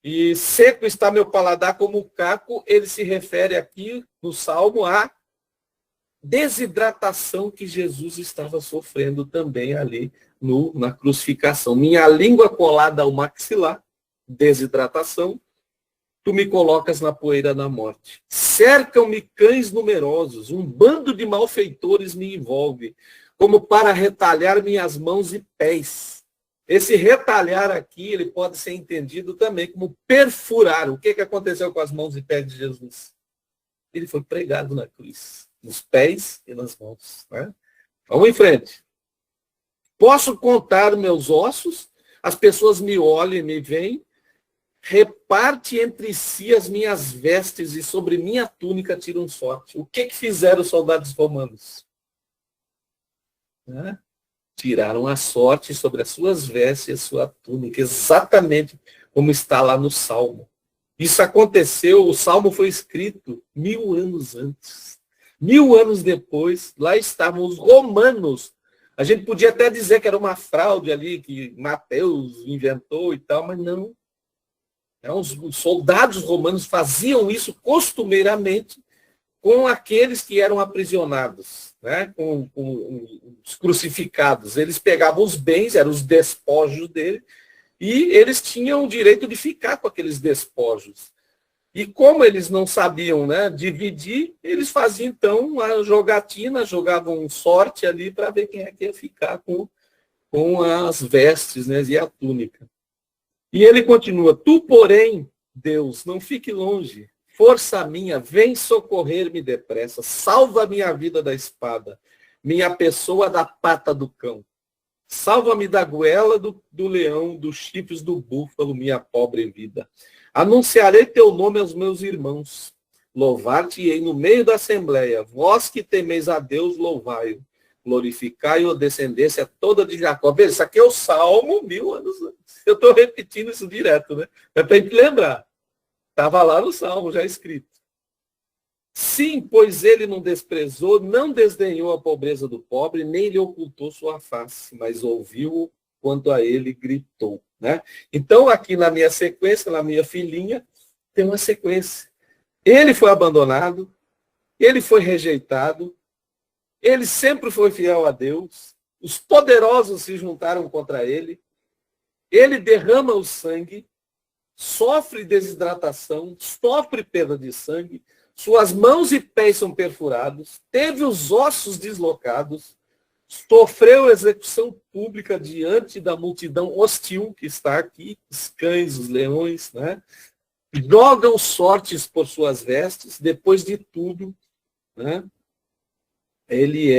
S2: E seco está meu paladar como caco, ele se refere aqui no Salmo à desidratação que Jesus estava sofrendo também ali na crucificação. Minha língua colada ao maxilar, desidratação, tu me colocas na poeira da morte. Cercam-me cães numerosos, um bando de malfeitores me envolve, como para retalhar minhas mãos e pés. Esse retalhar aqui, ele pode ser entendido também como perfurar. O que aconteceu com as mãos e pés de Jesus? Ele foi pregado na cruz, nos pés e nas mãos. Né? Vamos em frente. Posso contar meus ossos, as pessoas me olham e me veem, reparte entre si as minhas vestes e sobre minha túnica tiram sorte. O que fizeram os soldados romanos? Né? Tiraram a sorte sobre as suas vestes e a sua túnica, exatamente como está lá no Salmo. Isso aconteceu, o Salmo foi escrito 1000 anos antes. 1000 anos depois, lá estavam os romanos. A gente podia até dizer que era uma fraude ali, que Mateus inventou e tal, mas não. Os soldados romanos faziam isso costumeiramente com aqueles que eram aprisionados, né? com os crucificados. Eles pegavam os bens, eram os despojos dele, e eles tinham o direito de ficar com aqueles despojos. E como eles não sabiam, né, dividir, eles faziam então a jogatina, jogavam sorte ali para ver quem é que ia ficar com as vestes, né, e a túnica. E ele continua, tu, porém, Deus, não fique longe. Força minha, vem socorrer-me depressa. Salva minha vida da espada, minha pessoa da pata do cão. Salva-me da goela do leão, dos chifres do búfalo, minha pobre vida. Anunciarei teu nome aos meus irmãos. Louvar-te-ei no meio da assembleia. Vós que temeis a Deus, louvai-o. Glorificai-o, descendência toda de Jacó. Veja, isso aqui é o Salmo 1000 anos antes. Eu estou repetindo isso direto, né? É para a gente lembrar. Estava lá no Salmo, já escrito. Sim, pois ele não desprezou, não desdenhou a pobreza do pobre, nem lhe ocultou sua face, mas ouviu-o quando a ele gritou. Né? Então, aqui na minha sequência, na minha filhinha, tem uma sequência. Ele foi abandonado, ele foi rejeitado, ele sempre foi fiel a Deus, os poderosos se juntaram contra ele derrama o sangue, sofre desidratação, sofre perda de sangue, suas mãos e pés são perfurados, teve os ossos deslocados, sofreu execução pública diante da multidão hostil que está aqui, os cães, os leões, né? Jogam sortes por suas vestes, depois de tudo, né? Ele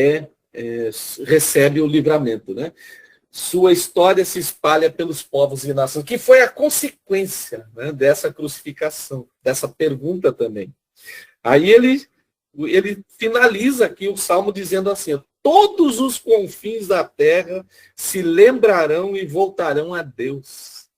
S2: recebe o livramento, né? Sua história se espalha pelos povos e nações, que foi a consequência, né, dessa crucificação, dessa pergunta também. Aí ele finaliza aqui o Salmo dizendo assim: todos os confins da terra se lembrarão e voltarão a Deus.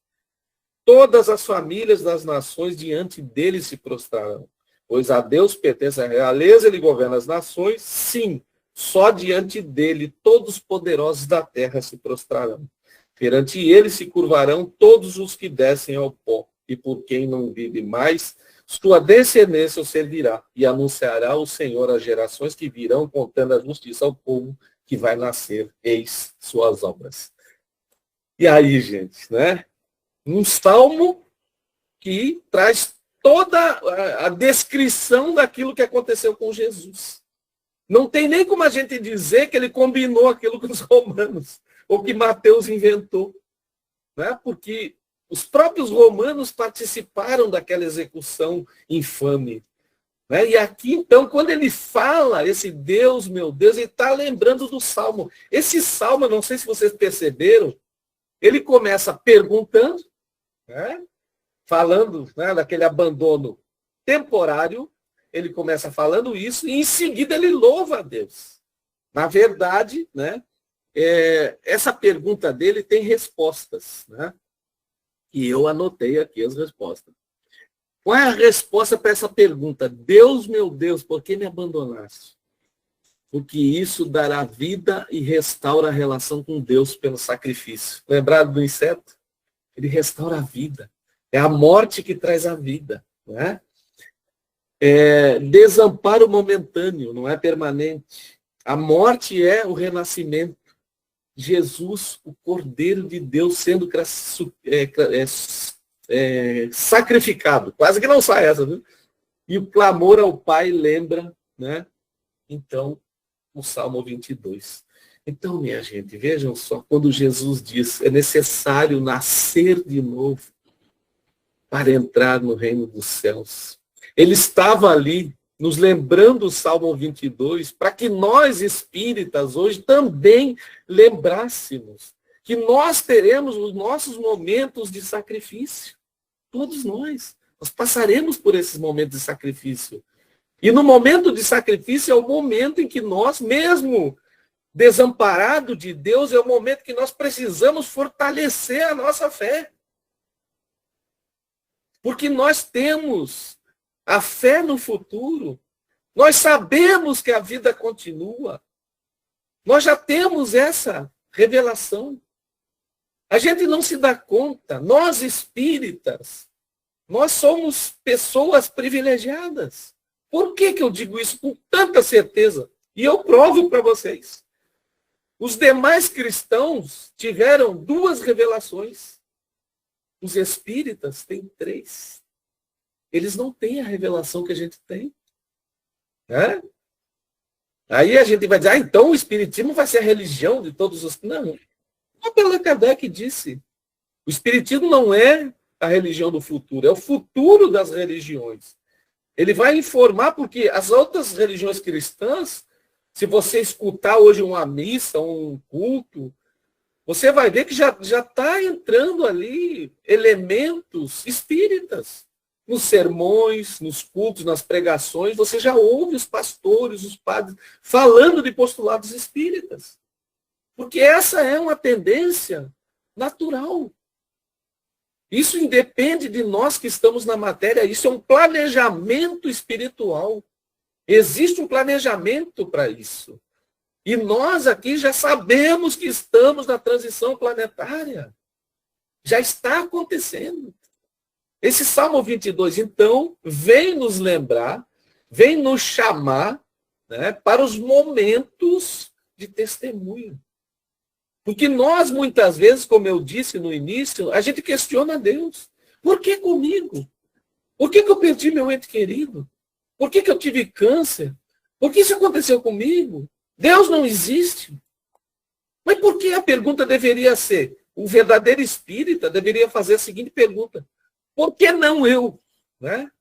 S2: Todas as famílias das nações diante dele se prostrarão. Pois a Deus pertence a realeza, ele governa as nações. Sim, só diante dele todos os poderosos da terra se prostrarão. Perante ele se curvarão todos os que descem ao pó. E por quem não vive mais, sua descendência o servirá, e anunciará o Senhor às gerações que virão, contando a justiça ao povo que vai nascer, eis suas obras. E aí, gente, né? Um salmo que traz toda a descrição daquilo que aconteceu com Jesus. Não tem nem como a gente dizer que ele combinou aquilo com os romanos, ou que Mateus inventou, né? Porque os próprios romanos participaram daquela execução infame. Né? E aqui, então, quando ele fala, esse Deus, meu Deus, ele está lembrando do Salmo. Esse Salmo, não sei se vocês perceberam, ele começa perguntando, né? Falando, né, daquele abandono temporário, ele começa falando isso, e em seguida ele louva a Deus. Na verdade, né, essa pergunta dele tem respostas, né? E eu anotei aqui as respostas. Qual é a resposta para essa pergunta? Deus, meu Deus, por que me abandonaste? Porque isso dará vida e restaura a relação com Deus pelo sacrifício. Lembrado do inseto? Ele restaura a vida. É a morte que traz a vida. Né? Desamparo momentâneo, não é permanente. A morte é o renascimento. Jesus, o Cordeiro de Deus, sendo sacrificado. Quase que não sai essa, viu? E o clamor ao Pai lembra, né? Então, o Salmo 22. Então, minha gente, vejam só, quando Jesus diz, é necessário nascer de novo para entrar no reino dos céus. Ele estava ali, nos lembrando o Salmo 22, para que nós espíritas hoje também lembrássemos que nós teremos os nossos momentos de sacrifício. Todos nós passaremos por esses momentos de sacrifício. E no momento de sacrifício é o momento em que nós, mesmo desamparado de Deus, é o momento que nós precisamos fortalecer a nossa fé. Porque nós temos a fé no futuro. Nós sabemos que a vida continua. Nós já temos essa revelação. A gente não se dá conta. Nós espíritas, nós somos pessoas privilegiadas. Por que eu digo isso com tanta certeza? E eu provo para vocês. Os demais cristãos tiveram 2 revelações. Os espíritas têm 3. Eles não têm a revelação que a gente tem. Né? Aí a gente vai dizer, então o espiritismo vai ser a religião de todos os... Não. Allan Kardec disse, o espiritismo não é a religião do futuro, é o futuro das religiões. Ele vai informar, porque as outras religiões cristãs, se você escutar hoje uma missa, um culto, você vai ver que já está entrando ali elementos espíritas. Nos sermões, nos cultos, nas pregações, você já ouve os pastores, os padres, falando de postulados espíritas. Porque essa é uma tendência natural. Isso independe de nós que estamos na matéria, isso é um planejamento espiritual. Existe um planejamento para isso. E nós aqui já sabemos que estamos na transição planetária. Já está acontecendo. Esse Salmo 22, então, vem nos lembrar, vem nos chamar, né, para os momentos de testemunho. Porque nós, muitas vezes, como eu disse no início, a gente questiona Deus. Por que comigo? Por que eu perdi meu ente querido? Por que eu tive câncer? Por que isso aconteceu comigo? Deus não existe. Mas por que a pergunta deveria ser? O verdadeiro espírita deveria fazer a seguinte pergunta: por que não eu? Né?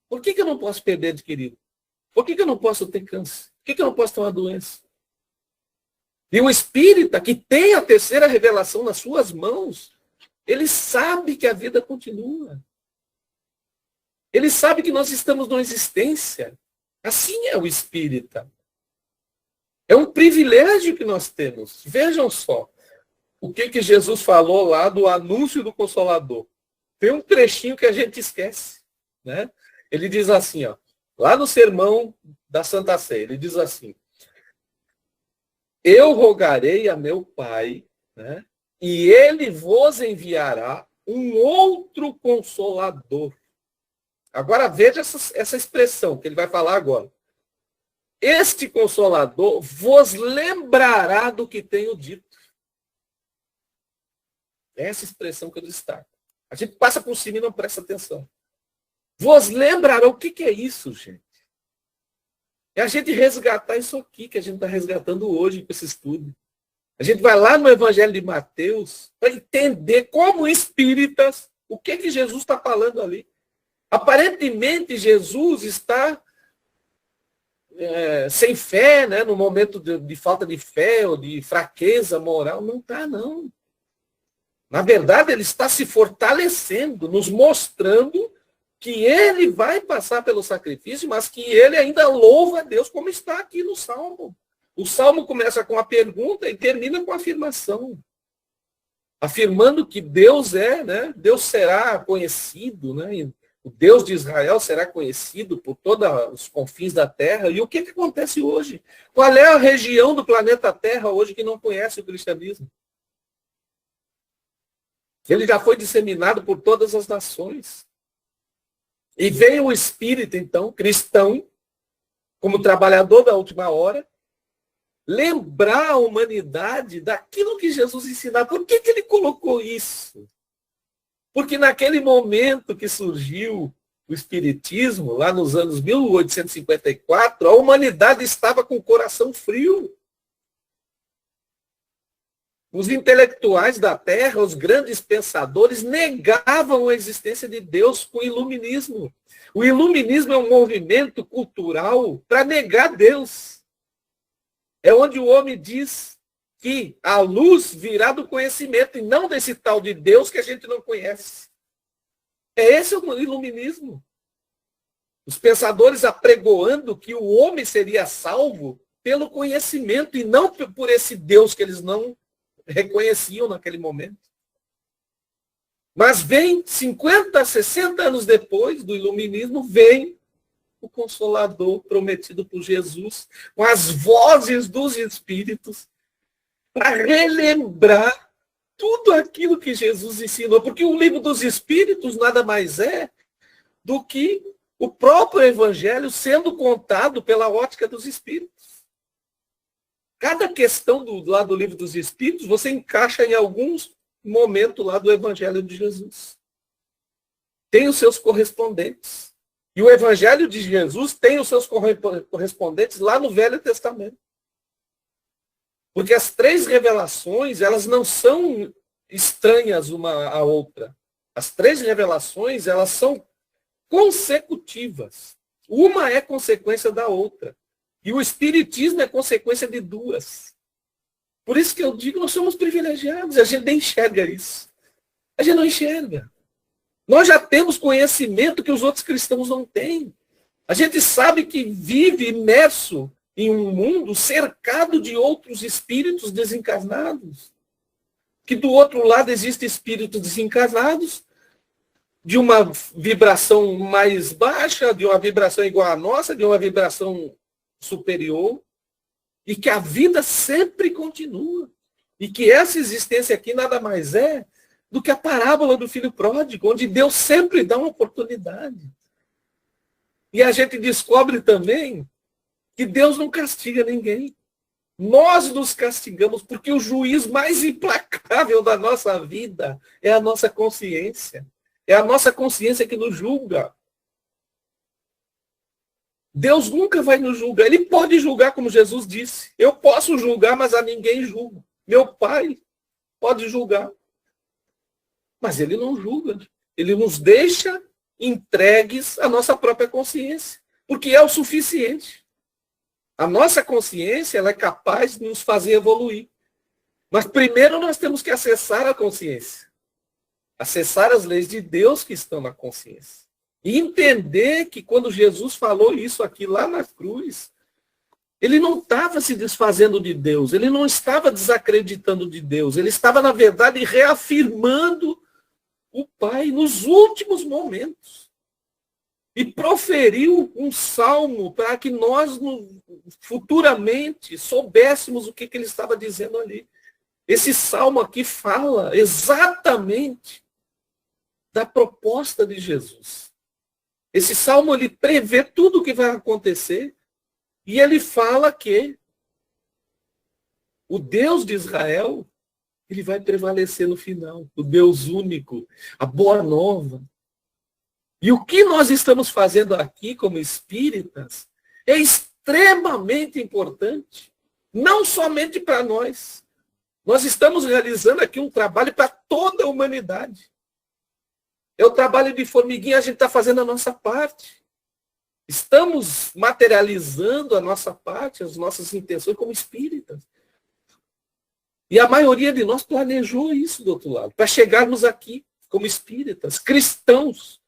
S2: Por que eu não posso perder ente querido? Por que eu não posso ter câncer? Por que eu não posso ter uma doença? E um espírita que tem a terceira revelação nas suas mãos, ele sabe que a vida continua. Ele sabe que nós estamos numa existência. Assim é o espírita. É um privilégio que nós temos. Vejam só o que Jesus falou lá do anúncio do Consolador. Tem um trechinho que a gente esquece. Né? Ele diz assim, ó, lá no sermão da Santa Ceia, ele diz assim: eu rogarei a meu Pai, né, e ele vos enviará um outro Consolador. Agora veja essa expressão que ele vai falar agora. Este Consolador vos lembrará do que tenho dito. Essa expressão que eu destaco. A gente passa por cima e não presta atenção. Vos lembrará. O que é isso, gente? É a gente resgatar isso aqui que a gente está resgatando hoje com esse estudo. A gente vai lá no Evangelho de Mateus para entender como espíritas o que Jesus está falando ali. Aparentemente, Jesus está sem fé, né, no momento de falta de fé ou de fraqueza moral. Não está, não. Na verdade, ele está se fortalecendo, nos mostrando que ele vai passar pelo sacrifício, mas que ele ainda louva a Deus, como está aqui no Salmo. O Salmo começa com a pergunta e termina com a afirmação. Afirmando que Deus né? Deus será conhecido, né? O Deus de Israel será conhecido por todos os confins da terra. E o que acontece hoje? Qual é a região do planeta Terra hoje que não conhece o cristianismo? Ele já foi disseminado por todas as nações. E veio o Espírito, então, cristão, como trabalhador da última hora, lembrar a humanidade daquilo que Jesus ensinava. Por que ele colocou isso? Porque naquele momento que surgiu o Espiritismo, lá nos anos 1854, a humanidade estava com o coração frio. Os intelectuais da Terra, os grandes pensadores, negavam a existência de Deus com o iluminismo. O iluminismo é um movimento cultural para negar Deus. É onde o homem diz que a luz virá do conhecimento e não desse tal de Deus que a gente não conhece. Esse o iluminismo. Os pensadores apregoando que o homem seria salvo pelo conhecimento e não por esse Deus que eles não reconheciam naquele momento. Mas vem 50, 60 anos depois do iluminismo, vem o Consolador prometido por Jesus, com as vozes dos Espíritos, para relembrar tudo aquilo que Jesus ensinou. Porque o livro dos Espíritos nada mais é do que o próprio Evangelho sendo contado pela ótica dos Espíritos. Cada questão lá do livro dos Espíritos, você encaixa em alguns momentos lá do Evangelho de Jesus. Tem os seus correspondentes. E o Evangelho de Jesus tem os seus correspondentes lá no Velho Testamento. Porque as três revelações, elas não são estranhas uma à outra. As 3 revelações, elas são consecutivas. Uma é consequência da outra. E o Espiritismo é consequência de 2. Por isso que eu digo, nós somos privilegiados. A gente nem enxerga isso. A gente não enxerga. Nós já temos conhecimento que os outros cristãos não têm. A gente sabe que vive imerso em um mundo cercado de outros espíritos desencarnados. Que do outro lado existem espíritos desencarnados, de uma vibração mais baixa, de uma vibração igual à nossa, de uma vibração superior, e que a vida sempre continua. E que essa existência aqui nada mais é do que a parábola do filho pródigo, onde Deus sempre dá uma oportunidade. E a gente descobre também que Deus não castiga ninguém. Nós nos castigamos porque o juiz mais implacável da nossa vida é a nossa consciência. É a nossa consciência que nos julga. Deus nunca vai nos julgar. Ele pode julgar, como Jesus disse. Eu posso julgar, mas a ninguém julgo. Meu Pai pode julgar. Mas ele não julga. Ele nos deixa entregues à nossa própria consciência. Porque é o suficiente. A nossa consciência, ela é capaz de nos fazer evoluir. Mas primeiro nós temos que acessar a consciência. Acessar as leis de Deus que estão na consciência. E entender que quando Jesus falou isso aqui lá na cruz, ele não estava se desfazendo de Deus, ele não estava desacreditando de Deus, ele estava, na verdade, reafirmando o Pai nos últimos momentos. E proferiu um salmo para que nós futuramente soubéssemos o que ele estava dizendo ali. Esse salmo aqui fala exatamente da proposta de Jesus. Esse salmo ele prevê tudo o que vai acontecer e ele fala que o Deus de Israel ele vai prevalecer no final, o Deus único, a boa nova. E o que nós estamos fazendo aqui como espíritas é extremamente importante, não somente para nós. Nós estamos realizando aqui um trabalho para toda a humanidade. É o trabalho de formiguinha, a gente está fazendo a nossa parte. Estamos materializando a nossa parte, as nossas intenções como espíritas. E a maioria de nós planejou isso do outro lado, para chegarmos aqui como espíritas, cristãos,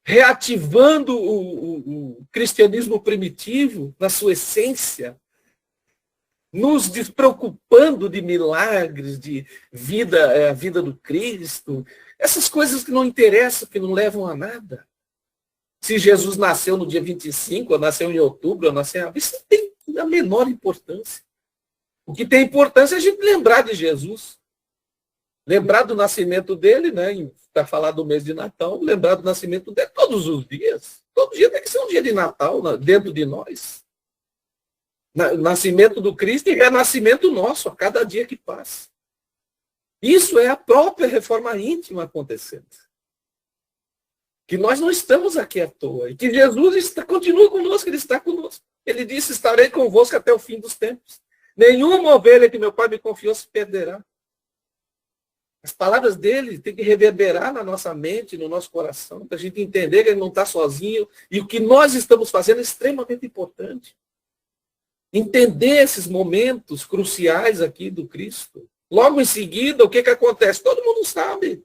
S2: reativando o cristianismo primitivo na sua essência, nos despreocupando de milagres, de vida, a vida do Cristo, essas coisas que não interessam, que não levam a nada. Se Jesus nasceu no dia 25, ou nasceu em outubro, ou nasceu em abril, isso não tem a menor importância. O que tem importância é a gente lembrar de Jesus. Lembrar do nascimento dele, né? Para falar do mês de Natal, lembrar do nascimento dele todos os dias. Todo dia tem que ser um dia de Natal dentro de nós. Nascimento do Cristo e renascimento nosso a cada dia que passa. Isso é a própria reforma íntima acontecendo. Que nós não estamos aqui à toa. E que Jesus continua conosco, ele está conosco. Ele disse, estarei convosco até o fim dos tempos. Nenhuma ovelha que meu Pai me confiou se perderá. As palavras dele têm que reverberar na nossa mente, no nosso coração, para a gente entender que ele não está sozinho. E o que nós estamos fazendo é extremamente importante. Entender esses momentos cruciais aqui do Cristo. Logo em seguida, o que acontece? Todo mundo sabe.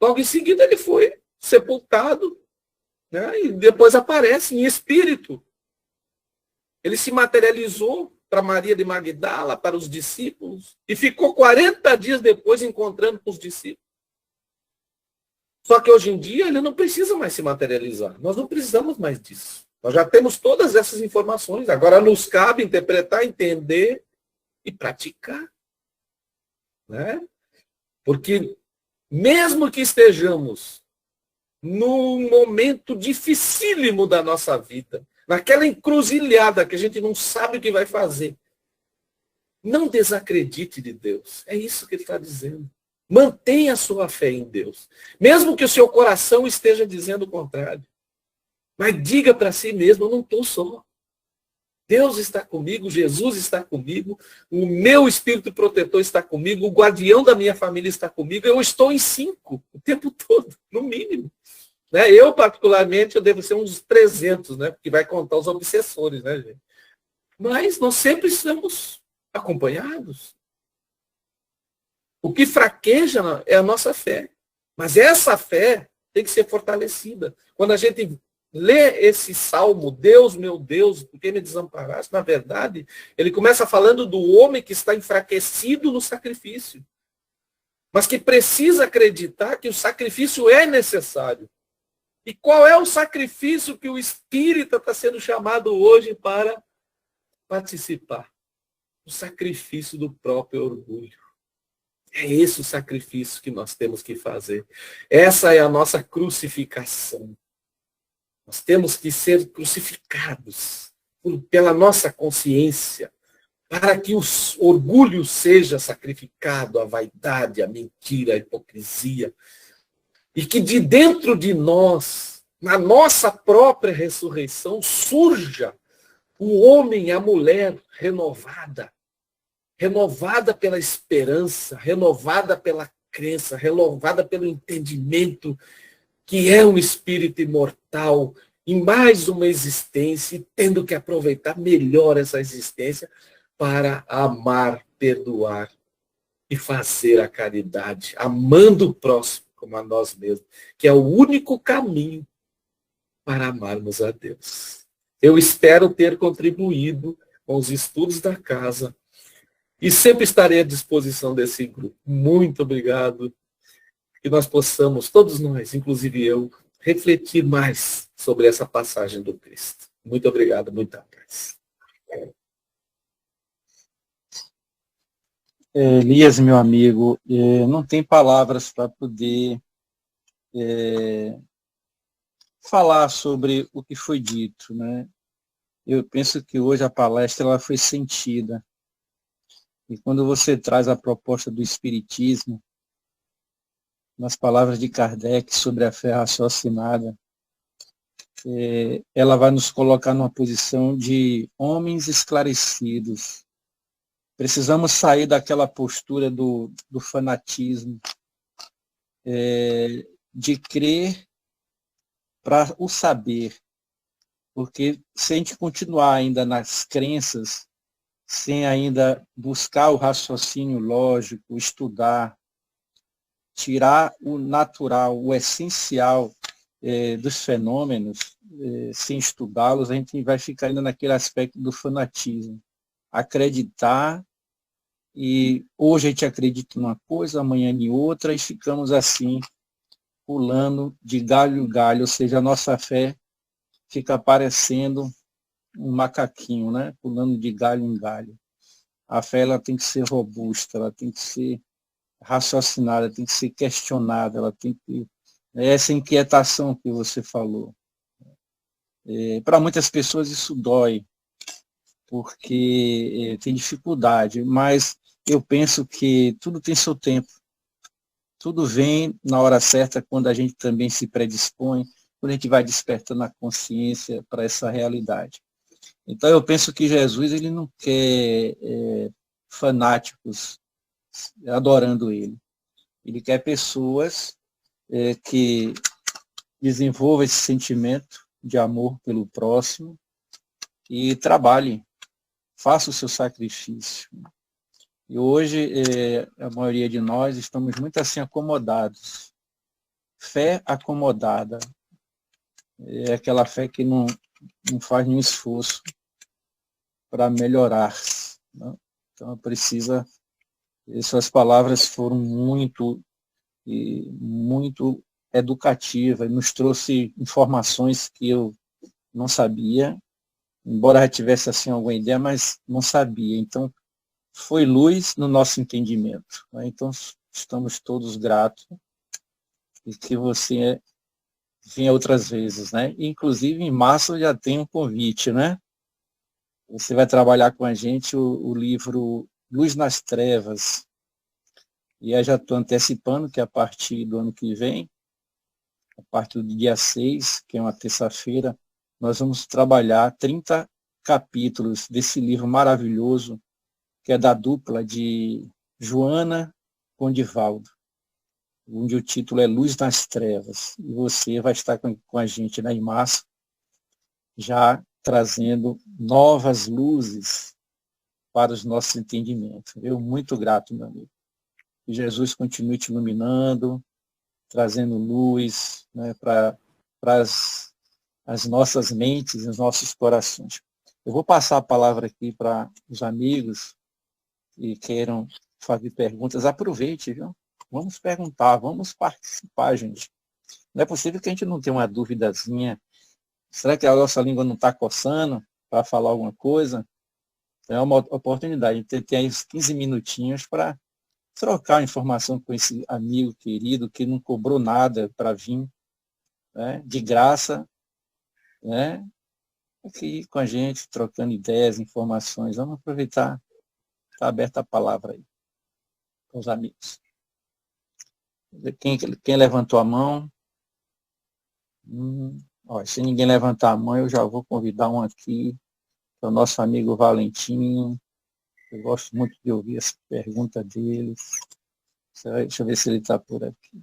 S2: Logo em seguida, ele foi sepultado, né? E depois aparece em espírito. Ele se materializou para Maria de Magdala, para os discípulos, e ficou 40 dias depois encontrando com os discípulos. Só que hoje em dia ele não precisa mais se materializar. Nós não precisamos mais disso. Nós já temos todas essas informações. Agora nos cabe interpretar, entender e praticar. Né? Porque mesmo que estejamos num momento dificílimo da nossa vida, naquela encruzilhada que a gente não sabe o que vai fazer, não desacredite de Deus. É isso que ele está dizendo. Mantenha a sua fé em Deus. Mesmo que o seu coração esteja dizendo o contrário. Mas diga para si mesmo, eu não estou só. Deus está comigo, Jesus está comigo, o meu espírito protetor está comigo, o guardião da minha família está comigo, eu estou em 5 o tempo todo, no mínimo. Né? Eu, particularmente, eu devo ser uns 300, né? Porque vai contar os obsessores, né, gente? Mas nós sempre estamos acompanhados. O que fraqueja é a nossa fé. Mas essa fé tem que ser fortalecida. Quando a gente lê esse salmo, Deus, meu Deus, por que me desamparaste? Na verdade, ele começa falando do homem que está enfraquecido no sacrifício. Mas que precisa acreditar que o sacrifício é necessário. E qual é o sacrifício que o espírita está sendo chamado hoje para participar? O sacrifício do próprio orgulho. É esse o sacrifício que nós temos que fazer. Essa é a nossa crucificação. Nós temos que ser crucificados pela nossa consciência, para que o orgulho seja sacrificado, a vaidade, a mentira, a hipocrisia. E que de dentro de nós, na nossa própria ressurreição, surja o homem e a mulher renovada. Renovada pela esperança, renovada pela crença, renovada pelo entendimento que é um espírito imortal em mais uma existência e tendo que aproveitar melhor essa existência para amar, perdoar e fazer a caridade, amando o próximo como a nós mesmos, que é o único caminho para amarmos a Deus. Eu espero ter contribuído com os estudos da casa e sempre estarei à disposição desse grupo. Muito obrigado. Que nós possamos, todos nós, inclusive eu, refletir mais sobre essa passagem do Cristo. Muito obrigado, muita paz.
S1: Elias, meu amigo, não tem palavras para poder falar sobre o que foi dito, né? Eu penso que hoje a palestra ela foi sentida. E quando você traz a proposta do Espiritismo, nas palavras de Kardec sobre a fé raciocinada, ela vai nos colocar numa posição de homens esclarecidos. Precisamos sair daquela postura do fanatismo, de crer para o saber. Porque se a gente continuar ainda nas crenças, sem ainda buscar o raciocínio lógico, estudar, tirar o natural, o essencial dos fenômenos, sem estudá-los, a gente vai ficar ainda naquele aspecto do fanatismo. Acreditar, e hoje a gente acredita em uma coisa, amanhã em outra, e ficamos assim, pulando de galho em galho, ou seja, a nossa fé fica parecendo um macaquinho, né? Pulando de galho em galho. A fé ela tem que ser robusta, ela tem que ser raciocinada, tem que ser questionada, ela tem que essa inquietação que você falou. Para muitas pessoas isso dói, porque tem dificuldade, mas eu penso que tudo tem seu tempo. Tudo vem na hora certa, quando a gente também se predispõe, quando a gente vai despertando a consciência para essa realidade. Então eu penso que Jesus ele não quer fanáticos adorando ele. Ele quer pessoas que desenvolvam esse sentimento de amor pelo próximo e trabalhem, faça o seu sacrifício. E hoje a maioria de nós estamos muito assim acomodados. Fé acomodada. É aquela fé que não faz nenhum esforço para melhorar. Né? Então precisa. Suas palavras foram muito educativas, nos trouxe informações que eu não sabia, embora já tivesse assim alguma ideia, mas não sabia. Então, foi luz no nosso entendimento. Né? Então, estamos todos gratos e que você venha outras vezes. Né? Inclusive, em março já tem um convite, né? Você vai trabalhar com a gente o livro Luz nas Trevas. E eu já estou antecipando que a partir do ano que vem, a partir do dia 6, que é uma terça-feira, nós vamos trabalhar 30 capítulos desse livro maravilhoso, que é da dupla de Joana com Divaldo, onde o título é Luz nas Trevas. E você vai estar com a gente, né, em março, já trazendo novas luzes para os nossos entendimentos. Eu muito grato, meu amigo. Que Jesus continue te iluminando, trazendo luz, né, para as nossas mentes, os nossos corações. Eu vou passar a palavra aqui para os amigos que queiram fazer perguntas. Aproveite, viu? Vamos perguntar, vamos participar, gente. Não é possível que a gente não tenha uma duvidazinha. Será que a nossa língua não está coçando para falar alguma coisa? É uma oportunidade. A gente tem aí uns 15 minutinhos para trocar informação com esse amigo querido que não cobrou nada para vir, né, de graça, né, aqui com a gente, trocando ideias, informações. Vamos aproveitar, está aberta a palavra aí, com os amigos. Quem levantou a mão? Ó, se ninguém levantar a mão, eu já vou convidar um aqui, que é o nosso amigo Valentim. Eu gosto muito de ouvir essa pergunta deles. Deixa eu ver se ele está por aqui.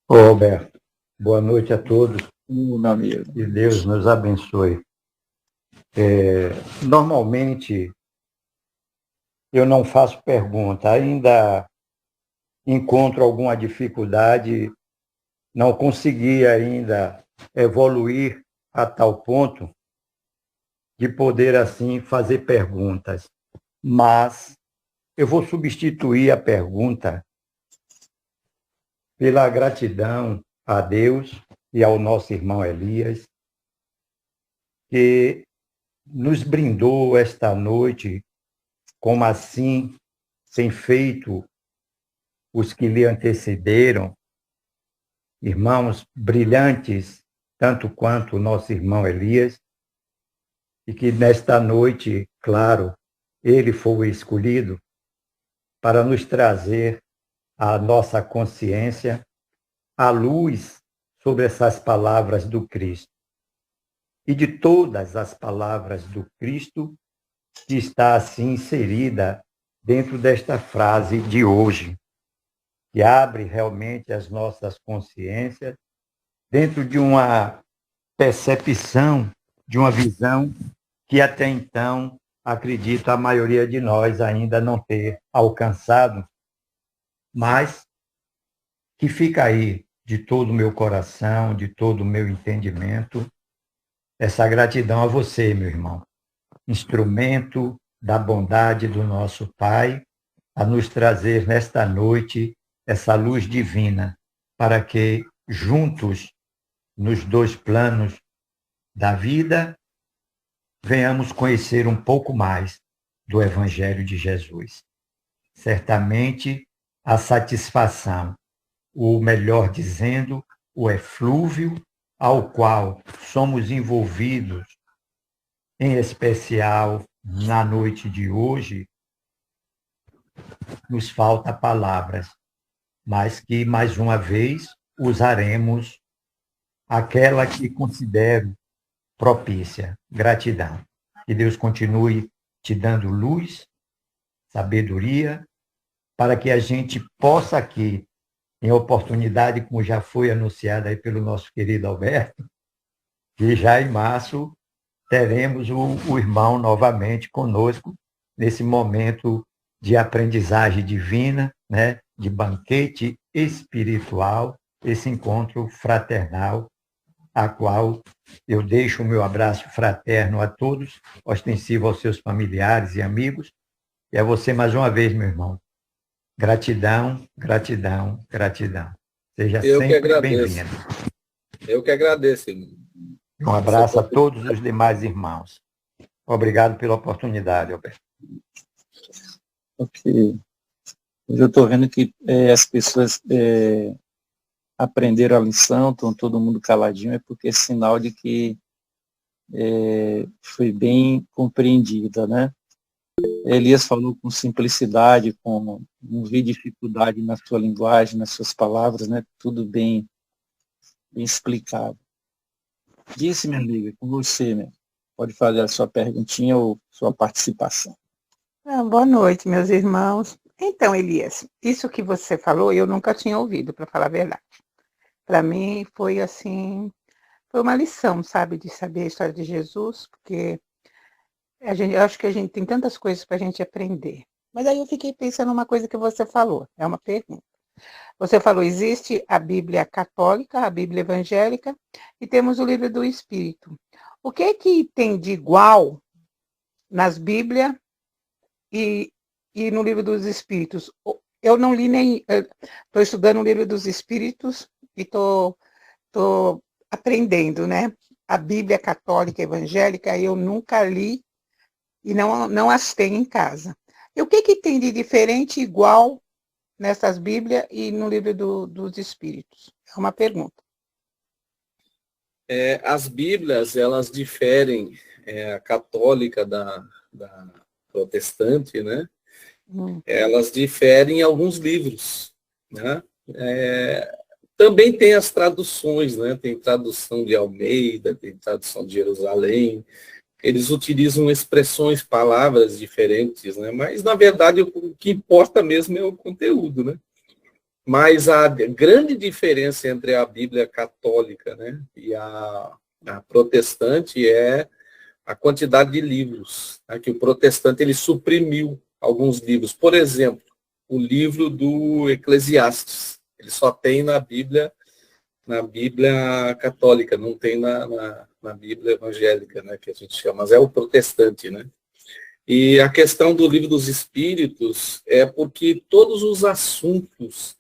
S3: Ô, Roberto, boa noite a todos.
S1: Meu amigo.
S3: Que Deus nos abençoe. Normalmente, eu não faço pergunta, ainda encontro alguma dificuldade, não consegui ainda evoluir a tal ponto de poder, assim, fazer perguntas. Mas eu vou substituir a pergunta pela gratidão a Deus e ao nosso irmão Elias, que nos brindou esta noite, como assim tem feito os que lhe antecederam, irmãos brilhantes, tanto quanto o nosso irmão Elias, e que nesta noite, claro, ele foi o escolhido para nos trazer à nossa consciência a luz sobre essas palavras do Cristo. E de todas as palavras do Cristo que está assim inserida dentro desta frase de hoje, que abre realmente as nossas consciências dentro de uma percepção, de uma visão que até então, acredito, a maioria de nós ainda não ter alcançado, mas que fica aí de todo o meu coração, de todo o meu entendimento, essa gratidão a você, meu irmão, instrumento da bondade do nosso Pai, a nos trazer nesta noite essa luz divina, para que juntos, nos dois planos da vida, venhamos conhecer um pouco mais do Evangelho de Jesus. Certamente, a satisfação, ou melhor dizendo, o eflúvio ao qual somos envolvidos, em especial na noite de hoje, nos falta palavras, mas que, mais uma vez, usaremos aquela que considero propícia, gratidão. Que Deus continue te dando luz, sabedoria, para que a gente possa aqui, em oportunidade, como já foi anunciada aí pelo nosso querido Alberto, que já em março teremos o irmão novamente conosco, nesse momento de aprendizagem divina, né, de banquete espiritual, esse encontro fraternal, a qual eu deixo o meu abraço fraterno a todos, ostensivo aos seus familiares e amigos, e a você mais uma vez, meu irmão. Gratidão, gratidão, gratidão. Seja sempre bem-vindo.
S2: Eu que agradeço, irmão.
S3: Um abraço a todos os demais irmãos. Obrigado pela oportunidade, Alberto.
S1: Ok. Eu estou vendo que as pessoas aprenderam a lição, estão todo mundo caladinho, é porque é sinal de que foi bem compreendida, né? Elias falou com simplicidade, não vi dificuldade na sua linguagem, nas suas palavras, né? Tudo bem bem explicado. Disse, minha amiga, com você, né? Pode fazer a sua perguntinha ou sua participação.
S4: Boa noite, meus irmãos. Então, Elias, isso que você falou, eu nunca tinha ouvido, para falar a verdade. Para mim, foi assim, foi uma lição, sabe, de saber a história de Jesus, porque eu acho que a gente tem tantas coisas para a gente aprender. Mas aí eu fiquei pensando uma coisa que você falou, é uma pergunta. Você falou, existe a Bíblia católica, a Bíblia evangélica, e temos o livro do Espírito. O que é que tem de igual nas Bíblias e no livro dos Espíritos? Eu não li nem... Estou estudando o livro dos Espíritos e estou aprendendo, né? A Bíblia católica evangélica eu nunca li e não as tenho em casa. E o que tem de diferente e igual nessas Bíblias e no livro dos Espíritos? É uma pergunta.
S2: As Bíblias, elas diferem, a católica da protestante, né? Elas diferem em alguns livros, né? Também tem as traduções, né? Tem tradução de Almeida, tem tradução de Jerusalém. Eles utilizam expressões, palavras diferentes, né? Mas, na verdade, o que importa mesmo é o conteúdo, né? Mas a grande diferença entre a Bíblia católica, né, e a protestante é a quantidade de livros. Né? Que o protestante ele suprimiu alguns livros. Por exemplo, o livro do Eclesiastes. Ele só tem na Bíblia católica, não tem na Bíblia evangélica, né, que a gente chama, mas é o protestante, né? E a questão do livro dos Espíritos é porque todos os assuntos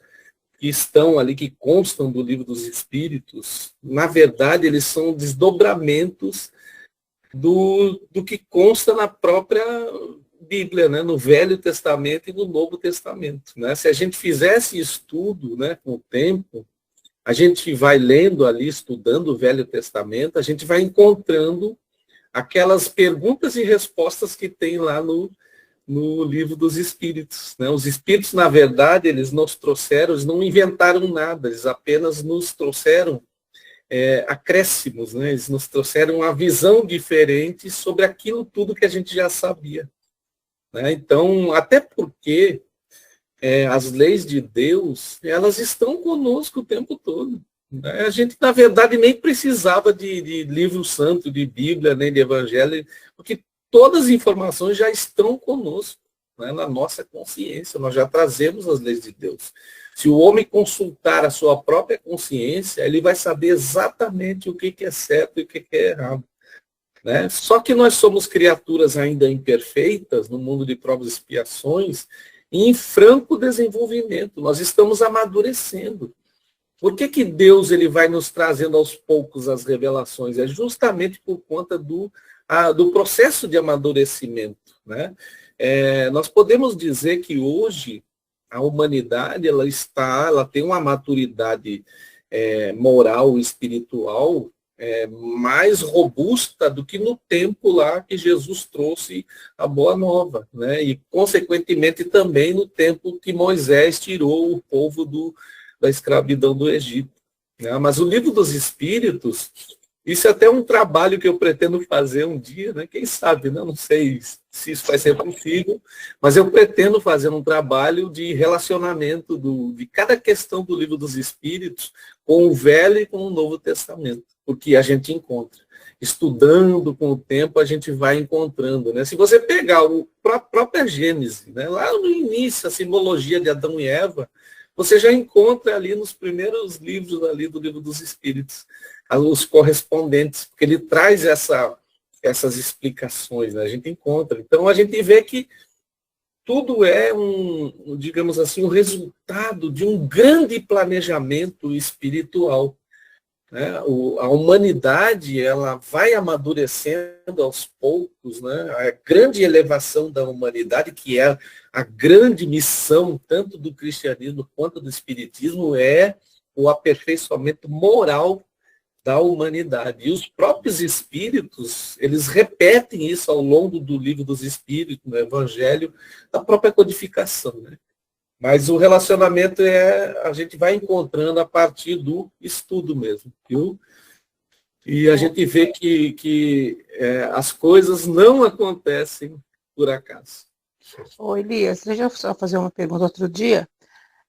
S2: que estão ali, que constam do livro dos Espíritos, na verdade, eles são desdobramentos do que consta na própria Bíblia, né? No Velho Testamento e no Novo Testamento. Né? Se a gente fizesse estudo, né, com o tempo, a gente vai lendo ali, estudando o Velho Testamento, a gente vai encontrando aquelas perguntas e respostas que tem lá no livro dos Espíritos. Né? Os Espíritos, na verdade, eles nos trouxeram, eles não inventaram nada, eles apenas nos trouxeram acréscimos, né? Eles nos trouxeram uma visão diferente sobre aquilo tudo que a gente já sabia. Né? Então, até porque as leis de Deus, elas estão conosco o tempo todo. Né? A gente, na verdade, nem precisava de livro santo, de Bíblia, nem de Evangelho, porque todas as informações já estão conosco, né, na nossa consciência, nós já trazemos as leis de Deus. Se o homem consultar a sua própria consciência, ele vai saber exatamente o que é certo e o que é errado. Né? Só que nós somos criaturas ainda imperfeitas, no mundo de provas e expiações, e em franco desenvolvimento, nós estamos amadurecendo. Por que Deus ele vai nos trazendo aos poucos as revelações? É justamente por conta do processo de amadurecimento. Né? Nós podemos dizer que hoje a humanidade ela tem uma maturidade moral e espiritual mais robusta do que no tempo lá que Jesus trouxe a Boa Nova. Né? E, consequentemente, também no tempo que Moisés tirou o povo da escravidão do Egito. Né? Mas o livro dos Espíritos... Isso é até um trabalho que eu pretendo fazer um dia, né? Quem sabe, né? Não sei se isso vai ser possível, mas eu pretendo fazer um trabalho de relacionamento de cada questão do livro dos Espíritos com o Velho e com o Novo Testamento, porque a gente encontra. Estudando com o tempo, a gente vai encontrando. Né? Se você pegar a própria Gênese, né? Lá no início, a simbologia de Adão e Eva, você já encontra ali nos primeiros livros ali do livro dos Espíritos, os correspondentes, porque ele traz essas explicações, né? A gente encontra. Então, a gente vê que tudo é digamos assim, um resultado de um grande planejamento espiritual. Né? A humanidade ela vai amadurecendo aos poucos, né? A grande elevação da humanidade, que é a grande missão, tanto do cristianismo quanto do espiritismo, é o aperfeiçoamento moral da humanidade. E os próprios espíritos, eles repetem isso ao longo do livro dos Espíritos, no Evangelho, da própria codificação. Né? Mas o relacionamento a gente vai encontrando a partir do estudo mesmo, viu? E a gente vê que as coisas não acontecem por acaso.
S4: Ô, Elias, deixa eu só fazer uma pergunta. Outro dia,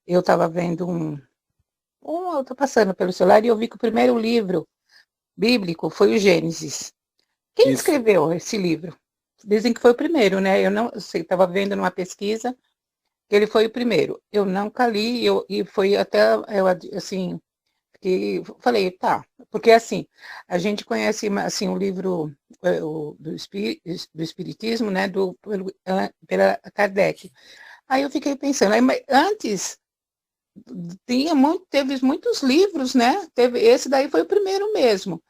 S4: eu estava vendo eu estou passando pelo celular e eu vi que o primeiro livro bíblico foi o Gênesis. Quem
S2: Isso.
S4: escreveu esse livro? Dizem que foi o primeiro, né? Eu não sei, estava vendo numa pesquisa que ele foi o primeiro. Eu nunca li, e foi até, assim, que falei, tá, porque assim, a gente conhece assim, o livro do Espiritismo, né, pela Kardec. Aí eu fiquei pensando, aí, mas antes teve muitos livros, né? Esse daí foi o primeiro mesmo.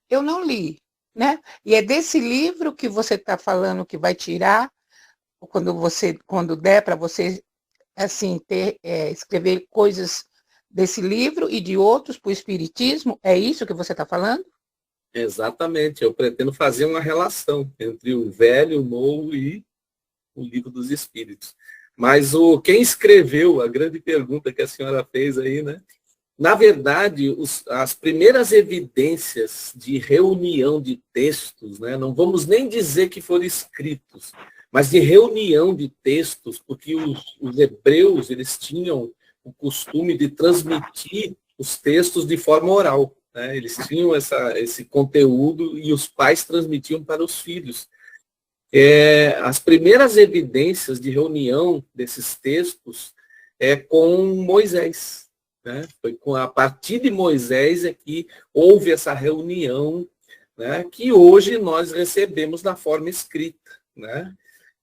S4: Eu não li, né? E é desse livro que você está falando que vai tirar, quando der para você assim escrever coisas desse livro e de outros para o Espiritismo, é isso que você está falando?
S2: Exatamente, eu pretendo fazer uma relação entre o velho, o novo e o livro dos Espíritos. Mas quem escreveu, a grande pergunta que a senhora fez aí, né? Na verdade, as primeiras evidências de reunião de textos, né, não vamos nem dizer que foram escritos, mas de reunião de textos, porque os hebreus eles tinham o costume de transmitir os textos de forma oral. Né? Eles tinham esse conteúdo e os pais transmitiam para os filhos. As primeiras evidências de reunião desses textos é com Moisés. Né? Foi a partir de Moisés é que houve essa reunião, né, que hoje nós recebemos na forma escrita. Né?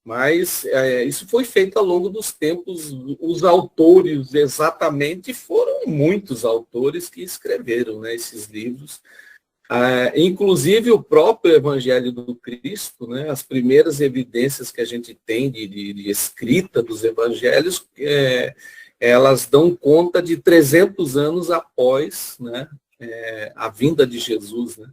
S2: Mas isso foi feito ao longo dos tempos. Os autores exatamente foram muitos autores que escreveram, né, esses livros. Inclusive o próprio Evangelho do Cristo, né, as primeiras evidências que a gente tem de escrita dos evangelhos, elas dão conta de 300 anos após, né, a vinda de Jesus. Né?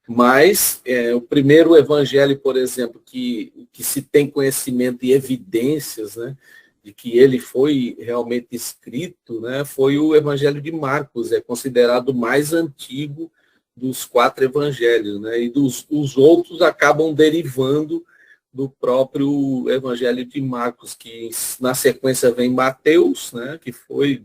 S2: Mas o primeiro evangelho, por exemplo, que se tem conhecimento e evidências, né, de que ele foi realmente escrito, né, foi o Evangelho de Marcos, é considerado o mais antigo dos 4 evangelhos, né, e os outros acabam derivando do próprio Evangelho de Marcos, que na sequência vem Mateus, né, que foi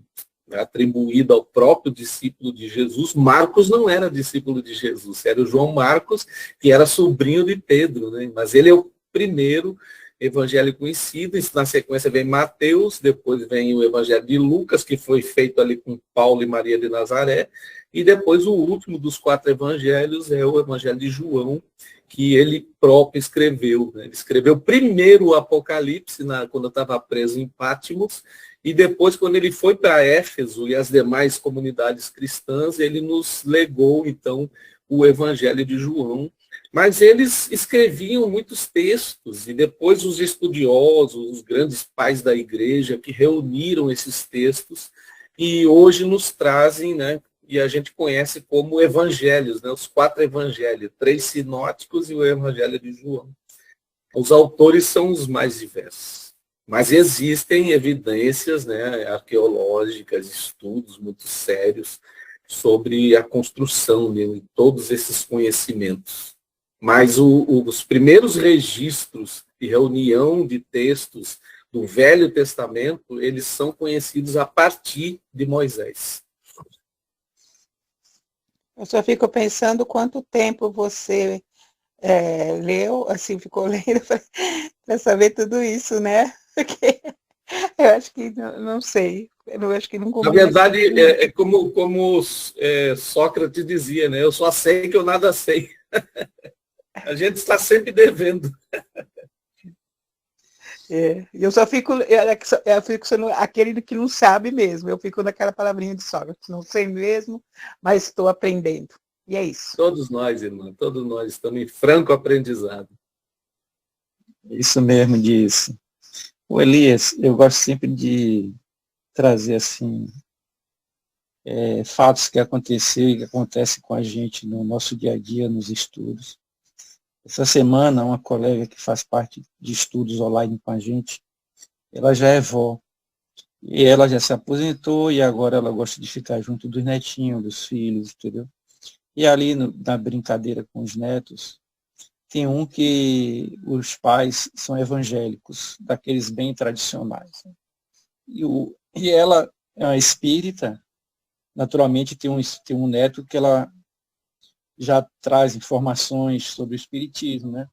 S2: atribuído ao próprio discípulo de Jesus. Marcos não era discípulo de Jesus, era o João Marcos, que era sobrinho de Pedro, né? Mas ele é o primeiro evangelho conhecido. Na sequência vem Mateus, depois vem o Evangelho de Lucas, que foi feito ali com Paulo e Maria de Nazaré, e depois o último dos 4 evangelhos é o Evangelho de João, que ele próprio escreveu. Né? Ele escreveu primeiro o Apocalipse, quando eu estava preso em Patmos, e depois, quando ele foi para Éfeso e as demais comunidades cristãs, ele nos legou, então, o Evangelho de João. Mas eles escreviam muitos textos, e depois os estudiosos, os grandes pais da igreja, que reuniram esses textos, e hoje nos trazem, né, e a gente conhece como evangelhos, né, os 4 evangelhos, 3 sinóticos e o Evangelho de João. Os autores são os mais diversos. Mas existem evidências, né, arqueológicas, estudos muito sérios sobre a construção de todos esses conhecimentos. Mas os primeiros registros de reunião de textos do Velho Testamento, eles são conhecidos a partir de Moisés.
S4: Eu só fico pensando quanto tempo você leu, assim, ficou lendo para saber tudo isso, né? Porque eu acho que, não sei, eu acho que não
S2: Na verdade, é como Sócrates dizia, né? Eu só sei que eu nada sei. A gente está sempre devendo.
S4: Eu só fico, sendo aquele que não sabe mesmo, eu fico naquela palavrinha de Sócrates, não sei mesmo, mas estou aprendendo. E é isso.
S2: Todos nós, irmã, todos nós estamos em franco aprendizado.
S1: Isso mesmo disso. O Elias, eu gosto sempre de trazer assim fatos que aconteceram e que acontecem com a gente no nosso dia a dia, nos estudos. Essa semana, uma colega que faz parte de estudos online com a gente, ela já é vó. E ela já se aposentou e agora ela gosta de ficar junto dos netinhos, dos filhos, entendeu? E ali na brincadeira com os netos, tem um que os pais são evangélicos, daqueles bem tradicionais. E ela é uma espírita, naturalmente tem um neto que ela já traz informações sobre o espiritismo, né?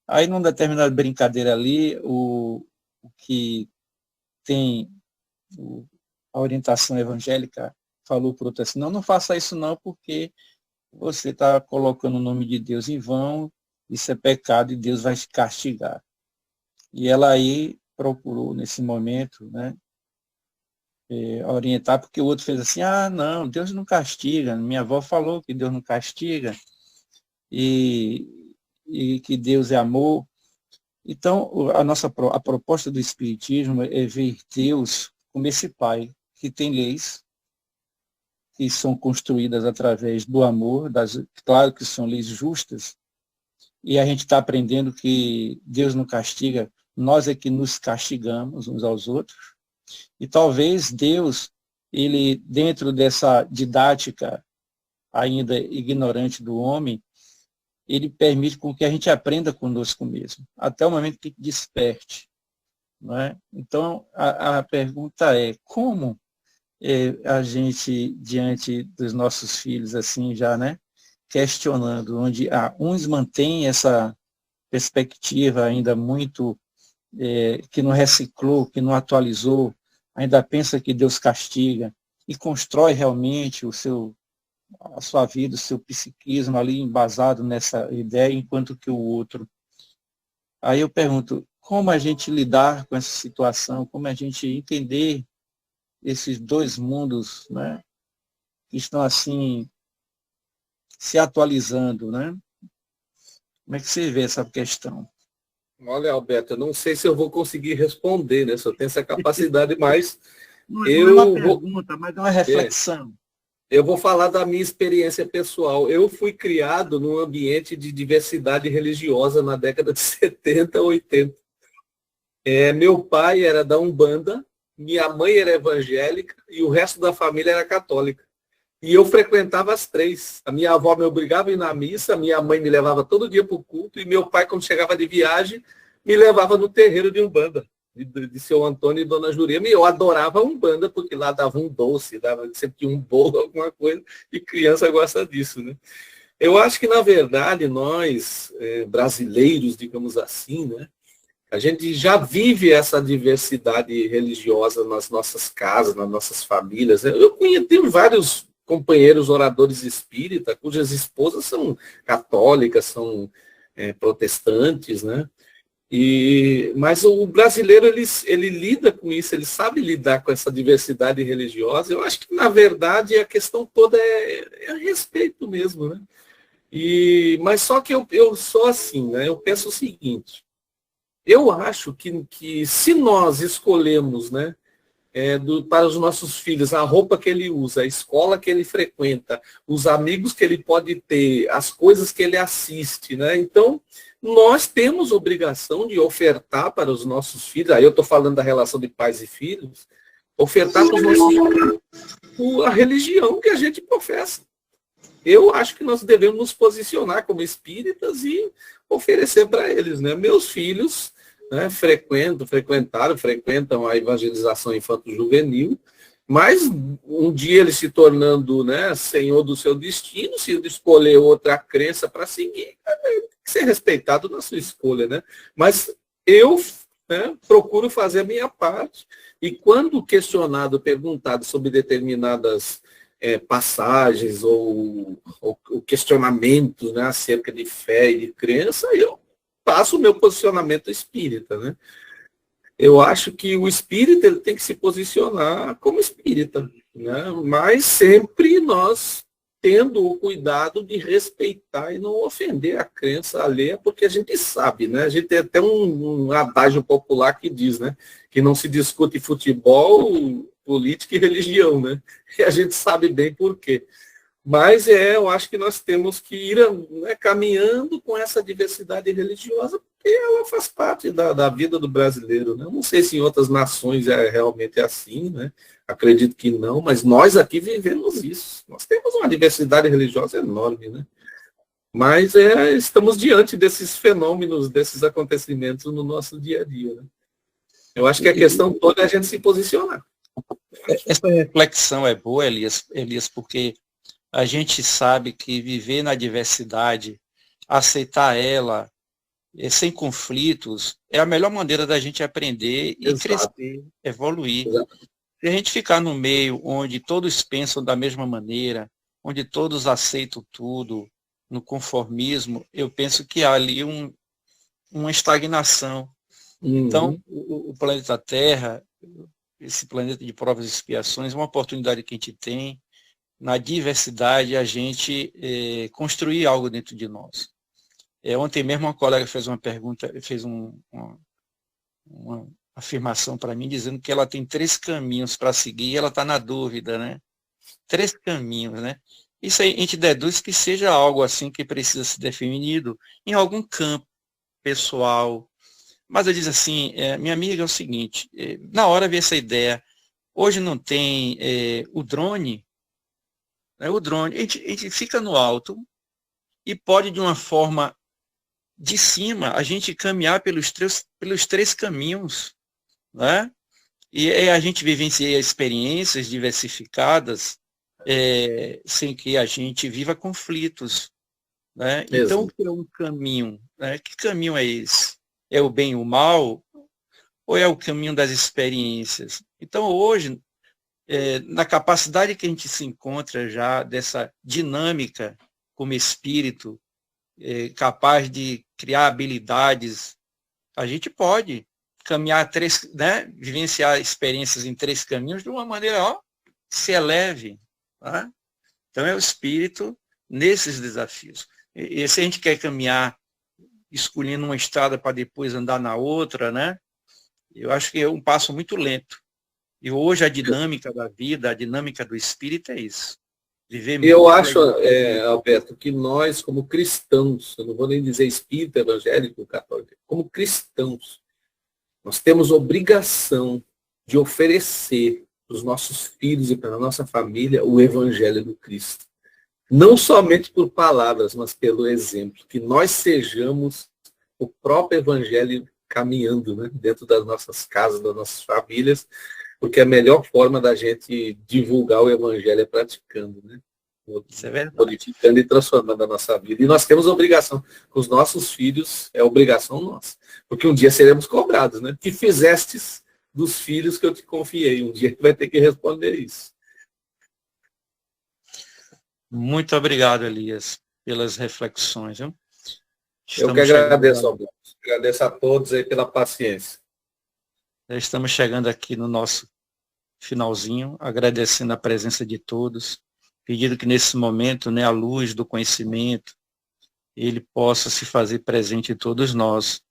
S1: Aí, numa determinada brincadeira ali, o que tem a orientação evangélica falou para o outro assim, não faça isso não, porque você está colocando o nome de Deus em vão, isso é pecado e Deus vai te castigar. E ela aí procurou, nesse momento, né, orientar, porque o outro fez assim, não, Deus não castiga, minha avó falou que Deus não castiga, e que Deus é amor. Então, a proposta do Espiritismo é ver Deus como esse Pai, que tem leis, que são construídas através do amor, claro que são leis justas, e a gente está aprendendo que Deus não castiga, nós é que nos castigamos uns aos outros, e talvez Deus, ele, dentro dessa didática ainda ignorante do homem, ele permite com que a gente aprenda conosco mesmo, até o momento que desperte. Não é? Então, a pergunta é, como a gente, diante dos nossos filhos, assim, já, né, questionando, onde uns mantêm essa perspectiva ainda muito, que não reciclou, que não atualizou, ainda pensa que Deus castiga, e constrói realmente a sua vida, o seu psiquismo ali embasado nessa ideia, enquanto que o outro. Aí eu pergunto, como a gente lidar com essa situação, como a gente entender esses dois mundos, né, que estão assim se atualizando, né? Como é que você vê essa questão?
S2: Olha, Alberto, eu não sei se eu vou conseguir responder, né? Se eu tenho essa capacidade, mas
S1: não é uma pergunta, mas é uma reflexão.
S2: Eu vou falar da minha experiência pessoal. Eu fui criado num ambiente de diversidade religiosa na década de 70, 80. Meu pai era da Umbanda, minha mãe era evangélica e o resto da família era católica. E eu frequentava as três. A minha avó me obrigava a ir na missa, a minha mãe me levava todo dia para o culto, e meu pai, quando chegava de viagem, me levava no terreiro de Umbanda, de seu Antônio e Dona Jurema. E eu adorava a Umbanda, porque lá dava um doce, sempre tinha um bolo, alguma coisa, e criança gosta disso, né? Eu acho que, na verdade, nós, brasileiros, digamos assim, né, a gente já vive essa diversidade religiosa nas nossas casas, nas nossas famílias. Eu tenho vários companheiros oradores espírita, cujas esposas são católicas, são protestantes, né? Mas o brasileiro, ele lida com isso, ele sabe lidar com essa diversidade religiosa. Eu acho que, na verdade, a questão toda é respeito mesmo, né? Mas só que eu sou assim, né? Eu penso o seguinte, eu acho que se nós escolhemos, né, para os nossos filhos, a roupa que ele usa, a escola que ele frequenta, os amigos que ele pode ter, as coisas que ele assiste, né? Então, nós temos obrigação de ofertar para os nossos filhos, aí eu estou falando da relação de pais e filhos, ofertar para os nossos filhos a religião que a gente professa. Eu acho que nós devemos nos posicionar como espíritas e oferecer para eles, né? Meus filhos, né, frequentam a evangelização infanto-juvenil, mas um dia ele se tornando, né, senhor do seu destino, se escolher outra crença para seguir, tem que ser respeitado na sua escolha, né? Mas eu, né, procuro fazer a minha parte, e quando questionado, perguntado sobre determinadas passagens ou questionamentos, né, acerca de fé e de crença, eu faço o meu posicionamento espírita, né? Eu acho que o espírita ele tem que se posicionar como espírita, né? Mas sempre nós tendo o cuidado de respeitar e não ofender a crença alheia, porque a gente sabe, né? A gente tem até um adágio popular que diz, né, que não se discute futebol, política e religião, né? E a gente sabe bem por quê. Mas eu acho que nós temos que ir, né, caminhando com essa diversidade religiosa, porque e ela faz parte da vida do brasileiro, né? Eu não sei se em outras nações realmente é assim, né? Acredito que não, mas nós aqui vivemos isso. Nós temos uma diversidade religiosa enorme, né? Mas estamos diante desses fenômenos, desses acontecimentos no nosso dia a dia, né? Eu acho que a questão toda é a gente se posicionar.
S1: Essa reflexão é boa, Elias, porque a gente sabe que viver na diversidade, aceitar ela, sem conflitos, é a melhor maneira da gente aprender e
S2: Exato.
S1: crescer, evoluir.
S2: Exato.
S1: Se a gente ficar no meio onde todos pensam da mesma maneira, onde todos aceitam tudo, no conformismo, eu penso que há ali uma estagnação. Então, o planeta Terra, esse planeta de provas e expiações, é uma oportunidade que a gente tem, na diversidade, a gente construir algo dentro de nós. Ontem mesmo uma colega fez uma pergunta, fez uma afirmação para mim, dizendo que ela tem 3 caminhos para seguir e ela está na dúvida, né? 3 caminhos, né? Isso aí a gente deduz que seja algo assim que precisa ser definido em algum campo pessoal. Mas eu diz assim, minha amiga, é o seguinte, na hora veio essa ideia, hoje não tem o drone, né? O drone, a gente fica no alto e pode de uma forma de cima a gente caminhar pelos 3 caminhos, né? E a gente vivencia experiências diversificadas sem que a gente viva conflitos, né? Então, o que é um caminho? Né? Que caminho é esse? É o bem e o mal? Ou é o caminho das experiências? Então, hoje, na capacidade que a gente se encontra já dessa dinâmica como espírito, capaz de criar habilidades, a gente pode caminhar 3, né? Vivenciar experiências em 3 caminhos de uma maneira, que se eleve. Tá? Então é o espírito nesses desafios. E se a gente quer caminhar escolhendo uma estrada para depois andar na outra, né? Eu acho que é um passo muito lento. E hoje a dinâmica da vida, a dinâmica do espírito é isso. Viver
S2: Eu acho, Alberto, que nós, como cristãos, eu não vou nem dizer espírita, evangélico, católico, como cristãos, nós temos obrigação de oferecer para os nossos filhos e para a nossa família o evangelho do Cristo. Não somente por palavras, mas pelo exemplo. Que nós sejamos o próprio evangelho caminhando, né, dentro das nossas casas, das nossas famílias, porque a melhor forma da gente divulgar o evangelho é praticando, né?
S1: Isso é verdade.
S2: Modificando e transformando a nossa vida. E nós temos obrigação com os nossos filhos, é obrigação nossa. Porque um dia seremos cobrados, né? Que fizestes dos filhos que eu te confiei. Um dia vai ter que responder isso.
S1: Muito obrigado, Elias, pelas reflexões. Viu?
S2: Eu que agradeço, Alberto. Agradeço a todos aí pela paciência.
S1: Estamos chegando aqui no nosso finalzinho, agradecendo a presença de todos, pedindo que nesse momento, né, a luz do conhecimento, ele possa se fazer presente em todos nós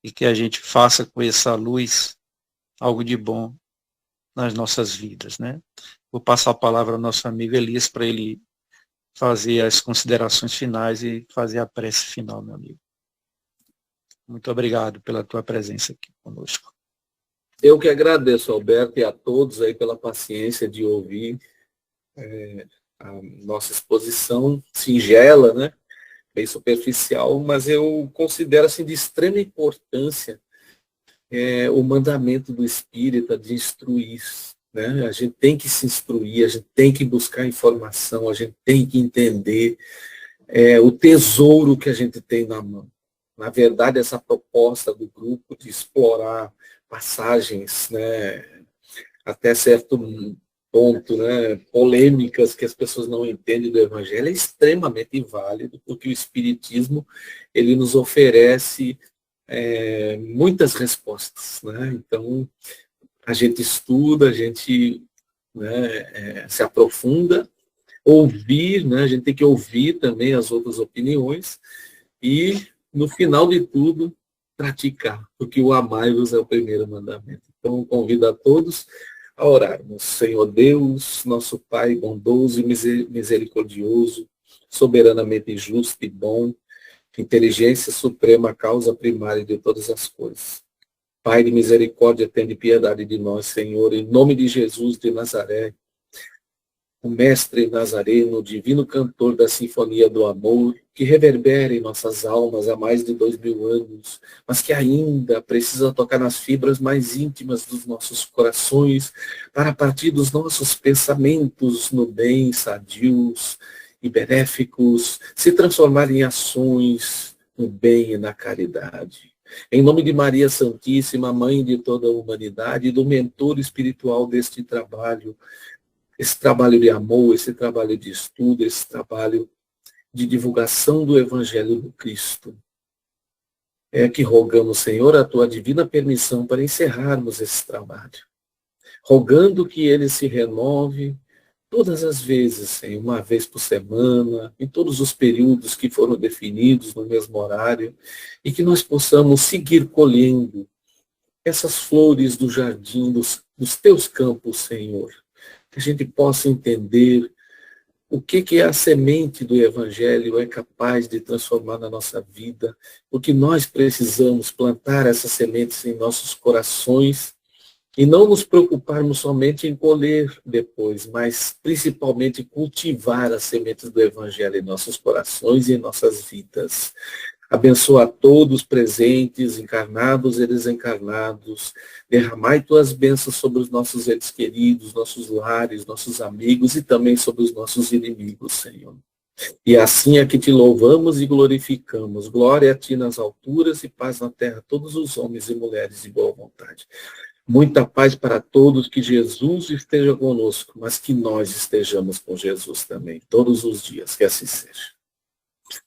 S1: e que a gente faça com essa luz algo de bom nas nossas vidas, né? Vou passar a palavra ao nosso amigo Elias para ele fazer as considerações finais e fazer a prece final, meu amigo. Muito obrigado pela tua presença aqui conosco.
S2: Eu que agradeço, Alberto, e a todos aí pela paciência de ouvir a nossa exposição singela, né? Bem superficial, mas eu considero assim de extrema importância o mandamento do espírita de instruir, né? A gente tem que se instruir, a gente tem que buscar informação, a gente tem que entender o tesouro que a gente tem na mão. Na verdade, essa proposta do grupo de explorar passagens, né, até certo ponto, né, polêmicas que as pessoas não entendem do Evangelho, é extremamente válido, porque o Espiritismo ele nos oferece muitas respostas, né? Então, a gente estuda, a gente, né, se aprofunda, ouvir, né, a gente tem que ouvir também as outras opiniões e, no final de tudo, praticar, porque o amai-vos é o primeiro mandamento. Então, convido a todos a orarmos. Senhor Deus, nosso Pai bondoso e misericordioso, soberanamente justo e bom, inteligência suprema, causa primária de todas as coisas. Pai de misericórdia, tende piedade de nós, Senhor, em nome de Jesus de Nazaré, o mestre nazareno, divino cantor da sinfonia do amor, que reverbera em nossas almas há mais de 2000 anos, mas que ainda precisa tocar nas fibras mais íntimas dos nossos corações, para a partir dos nossos pensamentos no bem, sadios e benéficos, se transformar em ações no bem e na caridade. Em nome de Maria Santíssima, Mãe de toda a humanidade, e do mentor espiritual deste trabalho, esse trabalho de amor, esse trabalho de estudo, esse trabalho de divulgação do Evangelho do Cristo. É que rogamos, Senhor, a tua divina permissão para encerrarmos esse trabalho. Rogando que ele se renove todas as vezes, Senhor, uma vez por semana, em todos os períodos que foram definidos no mesmo horário, e que nós possamos seguir colhendo essas flores do jardim, dos teus campos, Senhor. Que a gente possa entender o que a semente do Evangelho é capaz de transformar na nossa vida, o que nós precisamos plantar essas sementes em nossos corações e não nos preocuparmos somente em colher depois, mas principalmente cultivar as sementes do Evangelho em nossos corações e em nossas vidas. Abençoa a todos presentes, encarnados e desencarnados. Derramai tuas bênçãos sobre os nossos entes queridos, nossos lares, nossos amigos e também sobre os nossos inimigos, Senhor. E assim é que te louvamos e glorificamos. Glória a ti nas alturas e paz na terra a todos os homens e mulheres de boa vontade. Muita paz para todos, que Jesus esteja conosco, mas que nós estejamos com Jesus também, todos os dias, que assim seja.